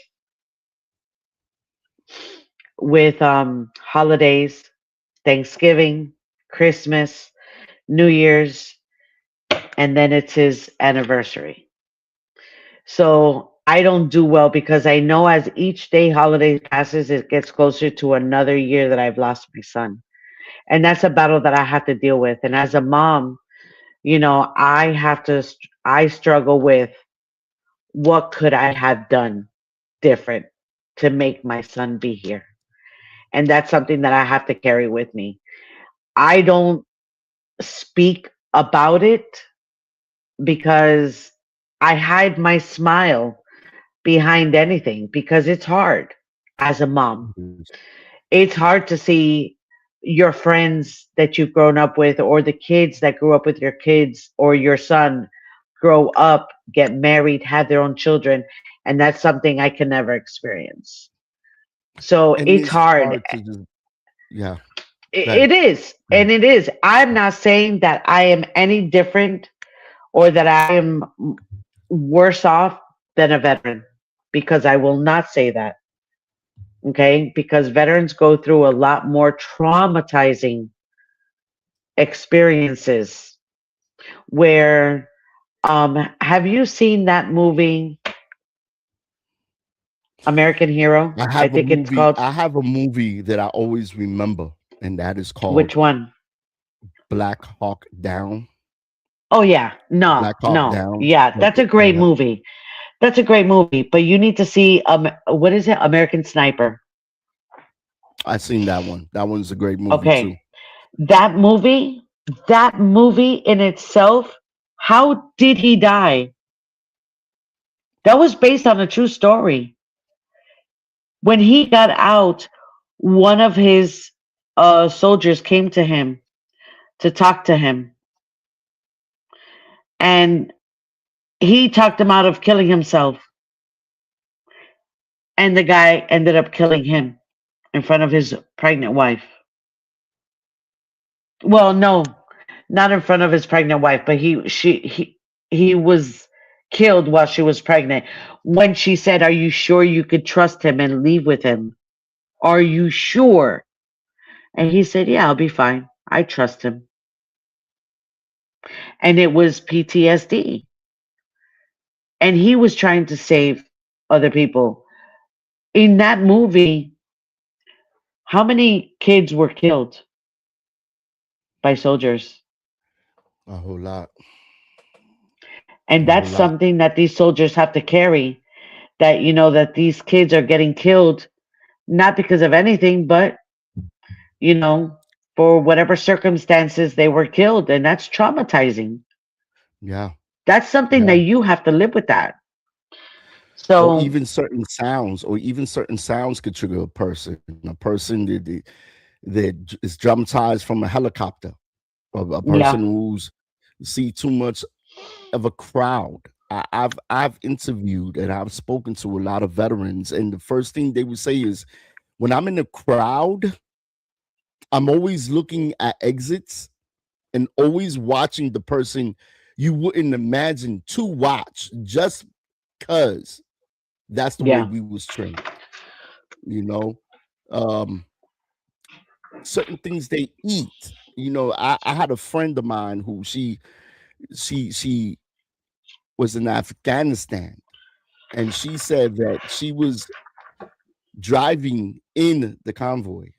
holidays, Thanksgiving, Christmas, New Year's, and then it's his anniversary. So I don't do well because I know as each day holiday passes, it gets closer to another year that I've lost my son. And that's a battle that I have to deal with. And as a mom, I struggle with what could I have done different to make my son be here. And that's something that I have to carry with me. I don't speak about it because I hide my smile behind anything because it's hard as a mom. It's hard to see your friends that you've grown up with or the kids that grew up with your kids or your son grow up, get married, have their own children, and that's something I can never experience. So and it's it's hard. hard to just, yeah. Go It ahead. is, and it is. I'm not saying that I am any different or that I am worse off than a veteran, because I will not say that. Okay, because veterans go through a lot more traumatizing experiences where have you seen that movie American Hero? I think it's called. I have a movie that I always remember, and that is Which called one? Black Hawk Down. Oh yeah, no, Black Hawk no, Down. yeah, that's a great Yeah, movie. That's a great movie, but you need to see what is it? American Sniper. I seen that one. That one's a great movie too. Okay, that movie, that movie in itself. How did he die? That was based on a true story. When he got out, one of his soldiers came to him to talk to him, and he talked him out of killing himself. And the guy ended up killing him in front of his pregnant wife. Well, no, not in front of his pregnant wife, but he was killed while she was pregnant. When she said, "Are you sure you could trust him and leave with him? Are you sure?" And he said, "Yeah, I'll be fine. I trust him." And it was PTSD. And he was trying to save other people. in that movie, how many kids were killed by soldiers? A whole lot. And A whole that's lot. something that these soldiers have to carry, that that these kids are getting killed not because of anything, but you know for whatever circumstances they were killed, and that's traumatizing. Yeah. That's something Yeah. that you have to live with that. Or So even certain sounds could trigger a person that is dramatized from a helicopter, or a yeah, person who's see too much of a crowd. I've interviewed and I've spoken to a lot of veterans, and the first thing they would say is, when I'm in a crowd, I'm always looking at exits and always watching the person you wouldn't imagine to watch, just because that's the way yeah, we was trained. You know, um, certain things they eat. I had a friend of mine who she was in Afghanistan, and she said that she was driving in the convoy,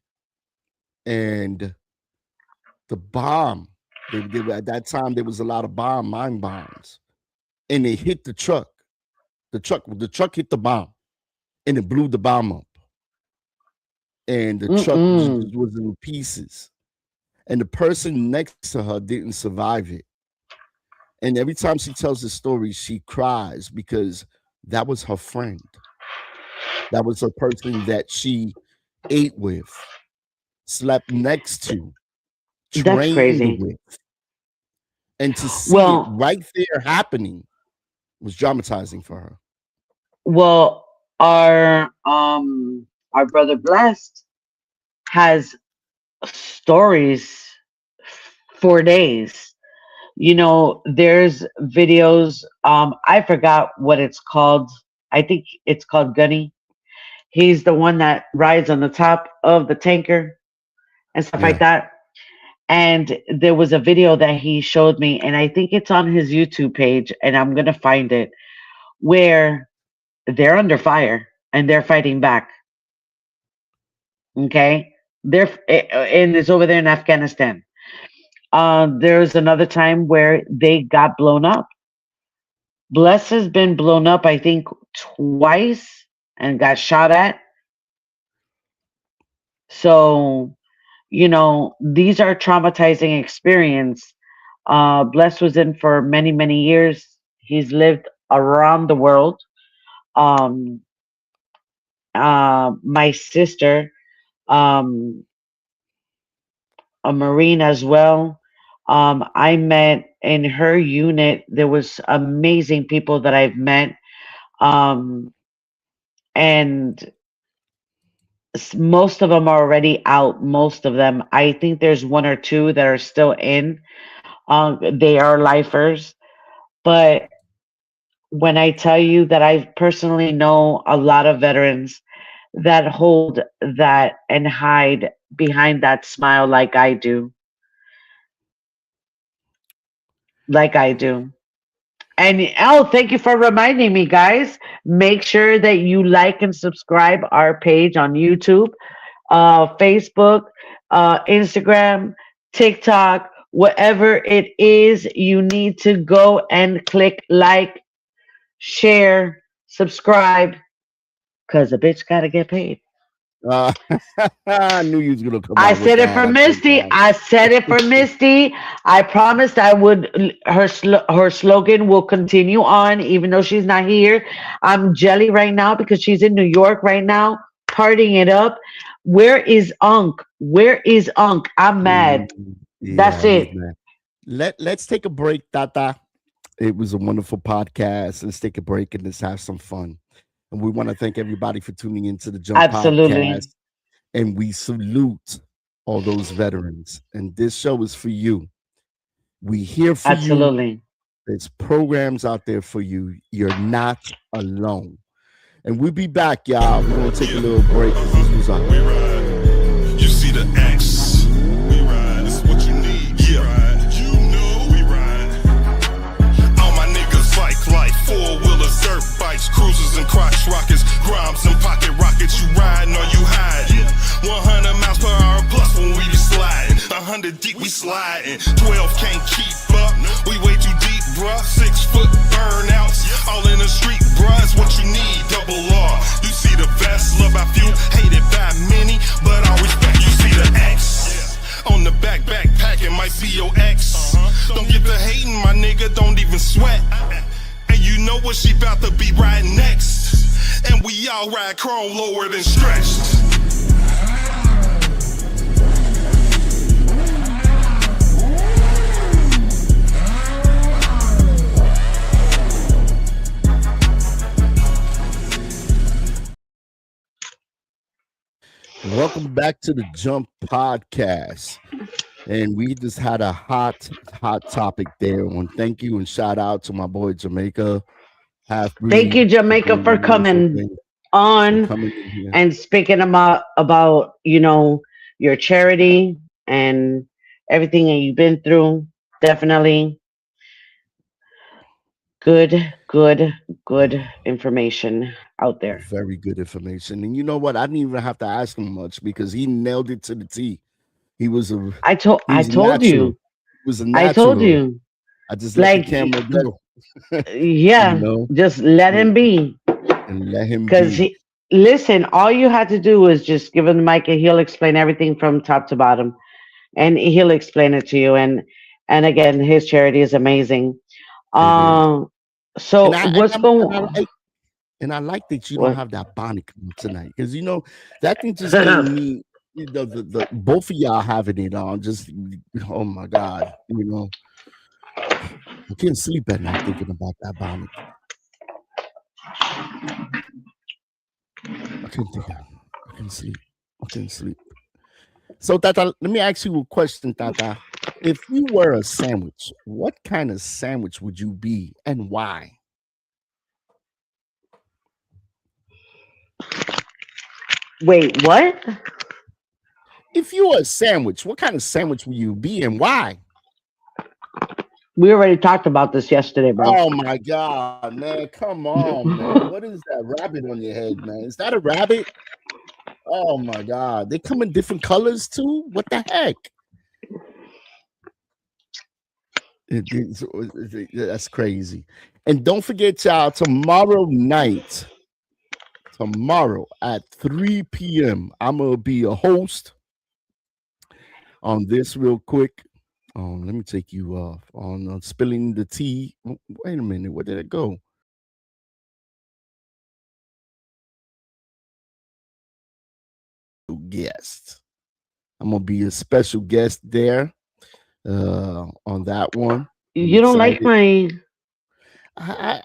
and the bomb. They were, at that time there was a lot of mine bombs, and they hit the truck. The truck hit the bomb, and it blew the bomb up, and the truck mm-mm. was in pieces. And the person next to her didn't survive it. And every time she tells the story, she cries because that was her friend. That was a person that she ate with, slept next to, That's trained crazy. with. And to see it Well, right there happening was traumatizing for her. well, our brother Blessed has stories for days. There's videos. I forgot what it's called. I think it's called Gunny. He's the one that rides on the top of the tanker and stuff like Yeah. that. And there was a video that he showed me, and I think it's on his YouTube page, and I'm gonna find it, where they're under fire and they're fighting back. Okay, and it's over there in Afghanistan. There's another time where they got blown up. Bless has been blown up, I think, twice and got shot at. So, these are traumatizing experience. Bless was in for many, many years. He's lived around the world. Um, my sister, um, a Marine as well. I met in her unit. There was amazing people that I've met. Um, and most of them are already out. Most of them, I think there's one or two that are still in. They are lifers, but when I tell you that I personally know a lot of veterans that hold that and hide behind that smile like I do. And thank you for reminding me, guys. Make sure that you like and subscribe our page on YouTube, Facebook, Instagram, TikTok, whatever it is. You need to go and click like, share, subscribe, because a bitch got to get paid. Uh, I knew you was gonna come I out with said it for that. I thank Misty. God. I said it for Misty. I promised I would. Her slogan will continue on, even though she's not here. I'm jelly right now because she's in New York right now, partying it up. Where is Unc? Where is Unc? I'm mad. That's Yeah, he's it. mad. Let's take a break, Tata. It was a wonderful podcast. Let's take a break and let's have some fun. And we want to thank everybody for tuning into the Jump Absolutely. Podcast. And we salute all those veterans. And this show is for you. We here for you. Absolutely. There's programs out there for you. You're not alone. And we'll be back, y'all. We're gonna take a little break. This was our We ride. You see the X. We ride. It's what you need. Yeah. Ride. You know we ride. All my niggas bike life. 4-wheelers, dirt bikes, cruisers and crotch rockets, Grimes and pocket rockets. 100 deep, we sliding. 12 can't keep up. We way too deep, bruh. 6 foot burnouts. All in the street, bruh. It's what you need. Double R. You see the best, love by few, hated by many, but I respect. You see the X on the backpacking might be your ex. Don't get the hating, my nigga. Don't even sweat. And you know what she about to be riding next. And we all ride chrome lower than stretched. Welcome back to the Jump Podcast. And we just had a hot topic there. And thank you and shout out to my boy Jamaica. Thank you, Jamaica, for coming on and speaking about your charity and everything that you've been through. Definitely good information out there. Very good information. And you know what? I didn't even have to ask him much because he nailed it to the T. He was a. I told you. He was a natural. I told you. I just let the camera go. Yeah, just let him be. And let him because listen, all you had to do was just give him the mic and he'll explain everything from top to bottom, and he'll explain it to you. And again, his charity is amazing. So what's going on? And I like that you don't have that bonnet tonight because that thing just made me. The both of y'all having it on, just oh my God, I can't sleep at night thinking about that bonnet. I can't sleep. So Tata, let me ask you a question, Tata. If you were a sandwich, what kind of sandwich would you be and why? Wait, what? If you were a sandwich, what kind of sandwich will you be and why? We already talked about this yesterday, bro. Oh my God, man. Come on, man. What is that rabbit on your head, man? Is that a rabbit? Oh my God. They come in different colors too? What the heck? That's crazy. And don't forget, y'all, tomorrow at 3 p.m., I'm going to be a host on this real quick. Let me take you off on spilling the tea. Wait a minute, where did it go? Guest. I'm gonna be a special guest there on that one. You don't like my I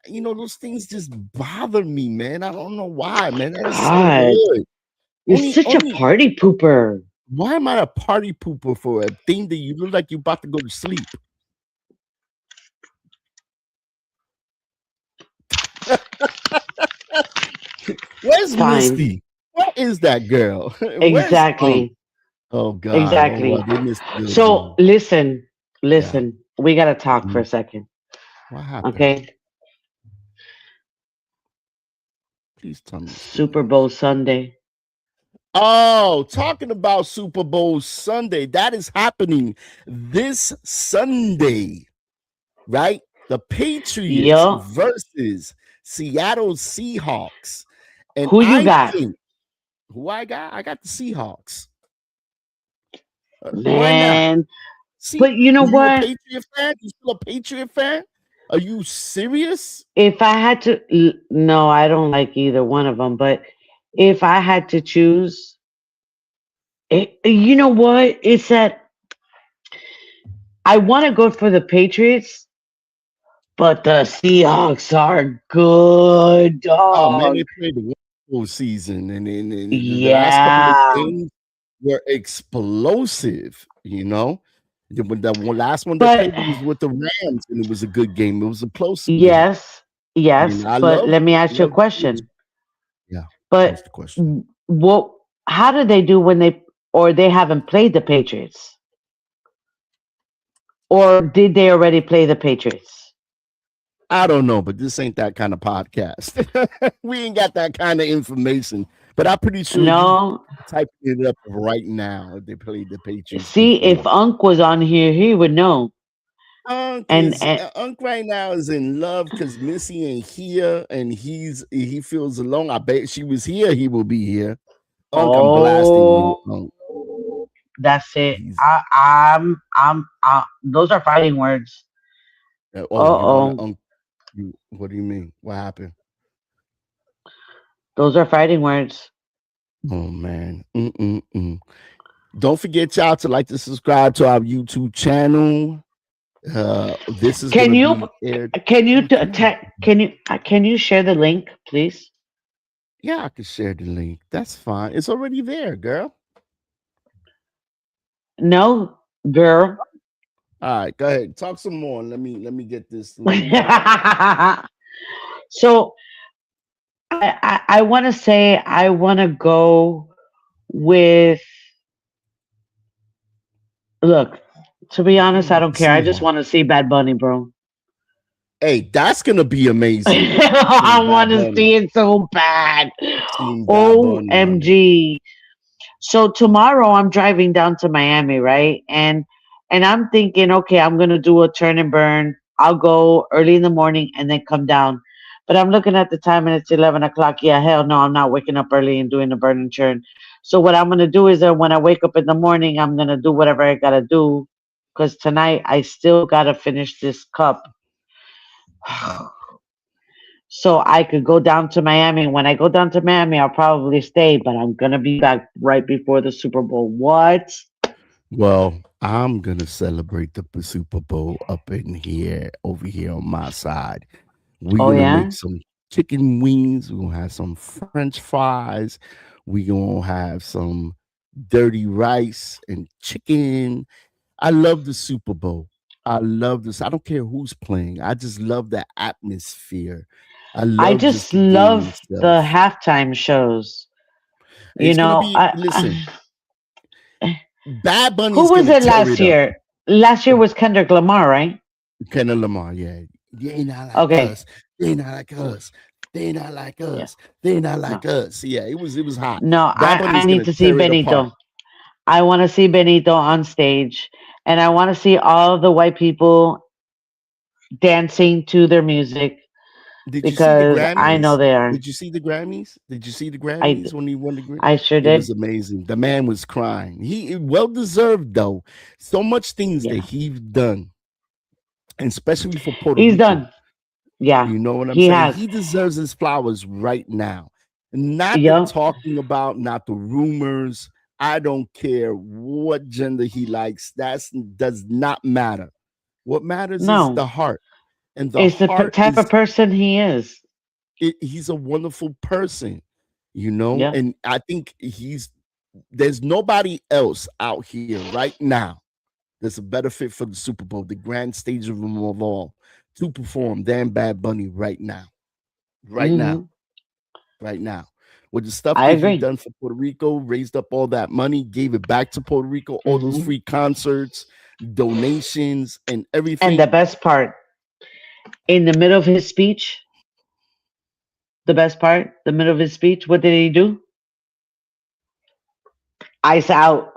those things just bother me, man. I don't know why, man. That's God, so good. You're such a party pooper. Why am I a party pooper for a thing that you look like you're about to go to sleep? Where's Misty? What is that girl? Exactly. Oh God. Exactly. So listen. Yeah. We gotta talk for a second. What happened? Okay. Please tell me. Super Bowl Sunday. Oh, talking about Super Bowl Sunday. That is happening this Sunday, right? The Patriots versus Seattle Seahawks. And who you got? Who I got? I got the Seahawks. Man. But you know what? You a Patriot fan? You still a Patriot fan? Are you serious? If I had to, no, I don't like either one of them. But if I had to choose, you know what? It's that I want to go for the Patriots, but the Seahawks are good, dog. Oh man, they played the whole season, and the last couple of games were explosive. The last one they played was with the Rams, and it was a good game. It was a close game. Yes. But let me ask you a question. Yeah. But how did they do when they haven't played the Patriots? Or did they already play the Patriots? I don't know, but this ain't that kind of podcast. We ain't got that kind of information. But I'm pretty sure you No. typing it up right now if they played the Patriots See, if before. Unc was on here, he would know. And Unc right now is in love because Missy ain't here and he feels alone. I bet she was here, he will be here. Unc, I'm blasting you, oh, Unc. that's it. He's Those are fighting words. oh, you want to Oh, Unc? What do you mean? What happened? those are fighting words. Oh man. Don't forget y'all to like to subscribe to our YouTube channel. This is Can gonna you be aired. can you Okay. can you share the link, please? Yeah, I can share the link. That's fine. It's already there, girl. No, girl. All right, go ahead. Talk some more. Let me get this link. So I want to say I want to go with. Look, to be honest, I don't care. I just Seahawks. want to see Bad Bunny, bro. Hey, that's gonna be amazing. I Seeing want Bad to Bunny. see it so bad. Seeing Bad Bunny, my nigga. OMG. So tomorrow I'm driving down to Miami, right? And I'm thinking, okay, I'm gonna do a turn and burn. I'll go early in the morning and then come down. But I'm looking at the time and it's 11 o'clock. Yeah, hell no, I'm not waking up early and doing the burn and churn. So what I'm gonna do is that when I wake up in the morning, I'm gonna do whatever I gotta do. Cause tonight I still gotta finish this cup. So I could go down to Miami. When I go down to Miami, I'll probably stay, but I'm gonna be back right before the Super Bowl. What? Well, I'm gonna celebrate the Super Bowl up in here, over here on my side. We're Oh gonna yeah? make some chicken wings. We're gonna have some French fries. We're gonna have some dirty rice and chicken. I love the Super Bowl. I love this. I don't care who's playing. I just love the atmosphere. I I love just just the game love the itself. halftime shows. You It's gonna know, be listen, Bad who Bunny's was gonna it tear last it up. year? Last year was Kendrick Lamar, right? Kendrick Lamar, yeah. They not like Okay. us. They not like us. They not like Yeah. us. They not No. like us. Yeah, it was hot. No, Bad I Bunny's need gonna to see tear it apart. Benito. I want to see Benito on stage, and I want to see all the white people dancing to their music Did you see the because I know Grammys? they are. Did you see the Grammys? Did you see the I Grammys when he won the Grammy? I sure It was did. amazing. The man was crying. He well deserved though. So much things that Yeah, he's done, and especially for Puerto he's Rico. done. Yeah, You know what I'm he saying? has. He deserves his flowers right now. Not the Yep. talking about, not the rumors. I don't care what gender he likes. That does not matter. What matters is the No, heart. And the it's the heart type of is person he is. he's a wonderful person, you know, Yep. and I think there's nobody else out here right now that's a better fit for the Super Bowl, the grand stage of them of all, to perform than Bad Bunny right now. Right now. Hmm. Right now. With the stuff I that he agree. done for Puerto Rico, raised up all that money, gave it back to Puerto Rico, all those Hmm. free concerts, donations, and And the everything. best part, in the middle of his speech, the best part, the middle of his speech, what did he do? Ice out.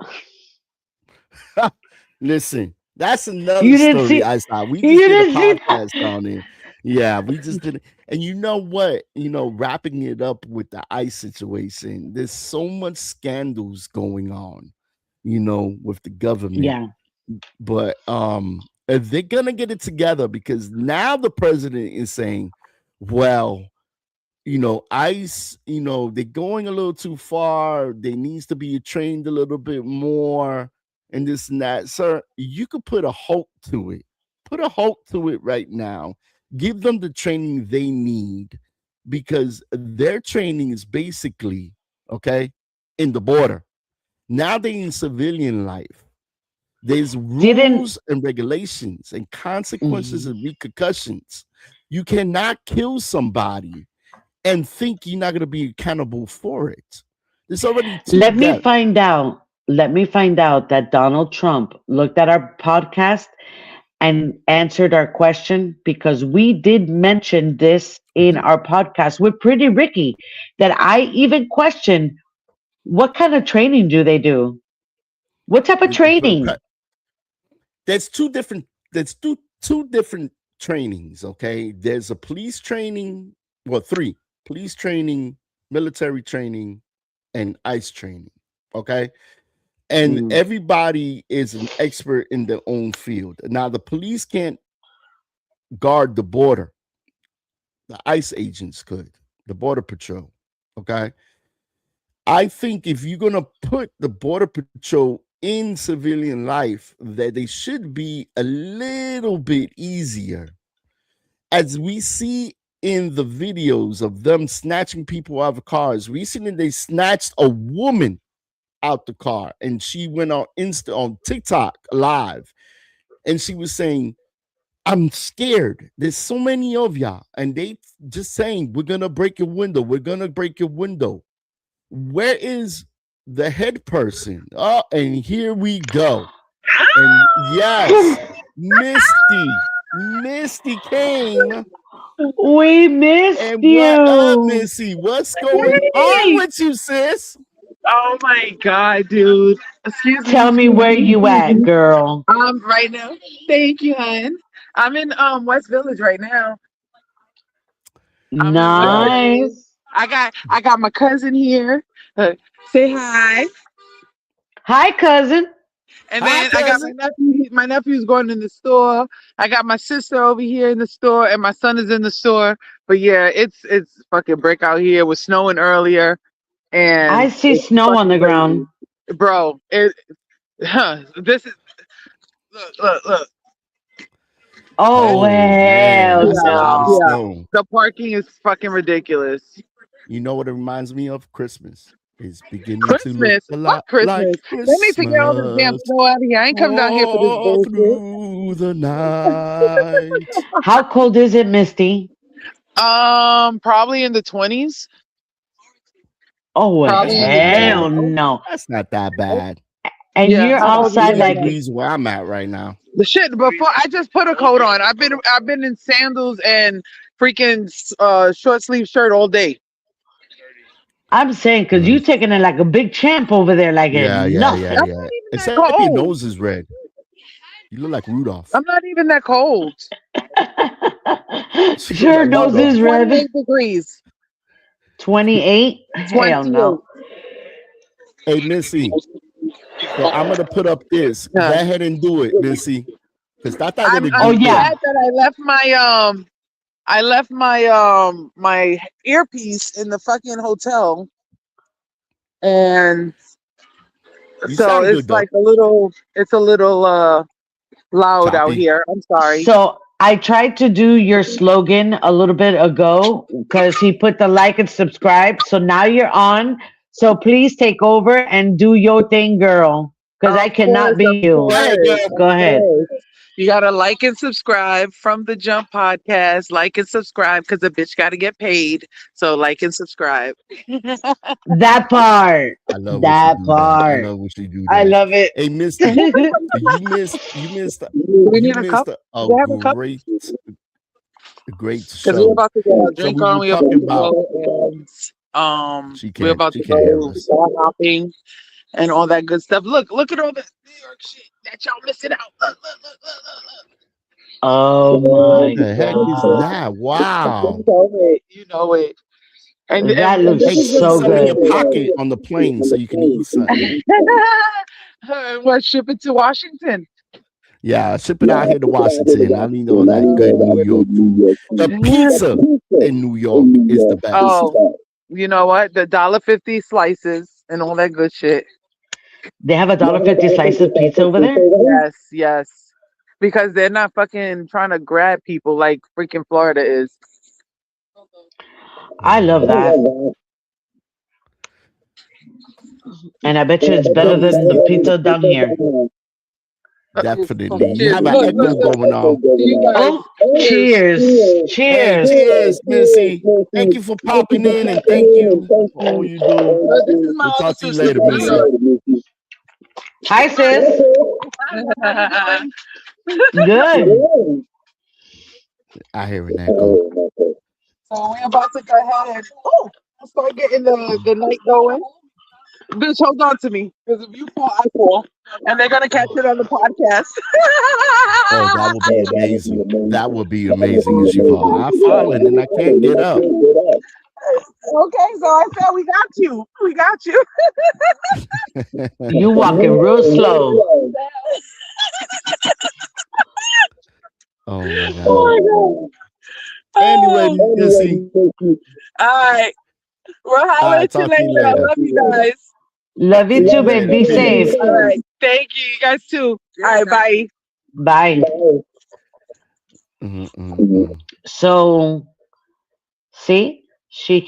Listen, that's another You didn't story. see. I saw. We You just did a didn't see that. podcast on it. Yeah, we just did it. And you know what? You know, wrapping it up with the ICE situation, there's so much scandals going on, you know, with the government. Yeah. But they're gonna get it together because now the president is saying, well, you know, ICE, you know, they're going a little too far. They needs to be trained a little bit more and this and that. Sir, you could put a halt to it. Put a halt to it right now. Give them the training they need because their training is basically, okay, in the border. Now they in civilian life. There's Didn't. rules and regulations and consequences Mhm. and repercussions. You cannot kill somebody and think you're not going to be accountable for it. There's already two Let me deaths. find out. Let me find out that Donald Trump looked at our podcast and answered our question because we did mention this in our podcast with Pretty Ricky that I even question what kind of training do they do? What type of training? There's two different. There's two different trainings. Okay, there's a police training. Well, three: police training, military training, and ICE training. Okay. And everybody is an expert in their own field. Now, the police can't guard the border. The ICE agents could, the Border Patrol. Okay. I think if you're going to put the Border Patrol in civilian life, that they should be a little bit easier. As we see in the videos of them snatching people out of cars, recently they snatched a woman out the car, and she went on TikTok live, and she was saying, I'm scared. There's so many of y'all, and they just saying, we're gonna break your window. We're gonna break your window. Where is the head person? Oh, and here we go. And yes, Misty came. We missed And you. what up, Missy? What's going on with you, sis? Oh my God, dude. Excuse me. Tell me where you at, girl. Right now. Thank you, hon. I'm in West Village right now. Nice. I got my cousin here. Say hi. Hi, cousin. And Hi, then I got cousin. my nephew. My nephew's going in the store. I got my sister over here in the store, and my son is in the store. But yeah, it's fucking break out here. It was snowing earlier, and I see snow on the ground. bro. This is look. Oh, man, hell that's a lot of no. Yeah. snow. The parking is fucking ridiculous. You know what it reminds me of? Christmas. It's beginning Christmas? to look a lot Fuck Christmas. like They Christmas. need to get all this damn snow out of here. I ain't come down here for this All bullshit. through the night. How cold is it, Misty? Probably in the 20s. Oh, Probably hell no. That's not that bad. And Yeah, you're how old outside is like degrees where I'm at right now. The shit before I just put a coat on. I've been in sandals and freaking short sleeve shirt all day. I'm saying, because you taking it like a big champ over there, like Yeah. that Except if your cold. nose is red. You look like Rudolph. I'm not even that cold. Sure, nose is red. 28 degrees. 28? Hell no. Hey, Missy. So I'm gonna put up this. Yeah. Go ahead and do it, Missy. Because that's not I'm gonna Oh, do yeah. glad that I left my earpiece in the fucking hotel, and You so sound it's good, though. like a little loud out Choppy. here. I'm sorry. So I tried to do your slogan a little bit ago because he put the like and subscribe. So now you're on. So please take over and do your thing, girl. Because I Of cannot course, be of you. course, Go ahead. of course. You gotta like and subscribe from the Jump Podcast. Like and subscribe because the bitch gotta get paid. So like and subscribe. That part. I love That when she do that. I part. love when she do that. I love it. Hey, Misty, you missed We need a cup. a We have a cup? great Because show. we're about to get a drink we on. were We're about talking to about- go and She we're about to can't hear go us. bar hopping and all that good stuff. Look at all the New York shit that y'all missing out. Look. Oh my What the heck is God. that? Wow. You know it. And That looks Hey, this is put so some in your good. pocket on the plane so you can eat something. what, ship it to Washington? Yeah, ship it out here to Washington. I need all that good New York food. The pizza in New York is the best. Oh, you know what? The $1.50 slices and all that good shit. They have $1.50 slice of pizza over there? Yes. Because they're not fucking trying to grab people like freaking Florida is. I love that. And I bet you it's better than the pizza down here. Definitely. You Cheers. have an Look, echo look. going on. You guys, Oh, cheers. Hey, Cheers. cheers, Missy. Thank you for popping in and thank you for all you do. this is my We'll other talk to you sister. later, Missy. Hi, sis. Good. I hear an echo. So we're about to go ahead and start getting the night going. Bitch, hold on to me, because if you fall, I fall, and they're gonna catch it on the podcast. Oh, that would be amazing. That would be amazing if you fall. I'm falling and I can't get up. Okay, so I said we got you. We got you. You walking real slow. Oh my God. Oh my God. Anyway, Missy. All right. We'll All holler right, at you talk to you later. I later. love you guys. Love you too, babe. Be safe. All right. Thank you. You guys too. All right. Bye. Bye. Mm-mm-mm. So, see, she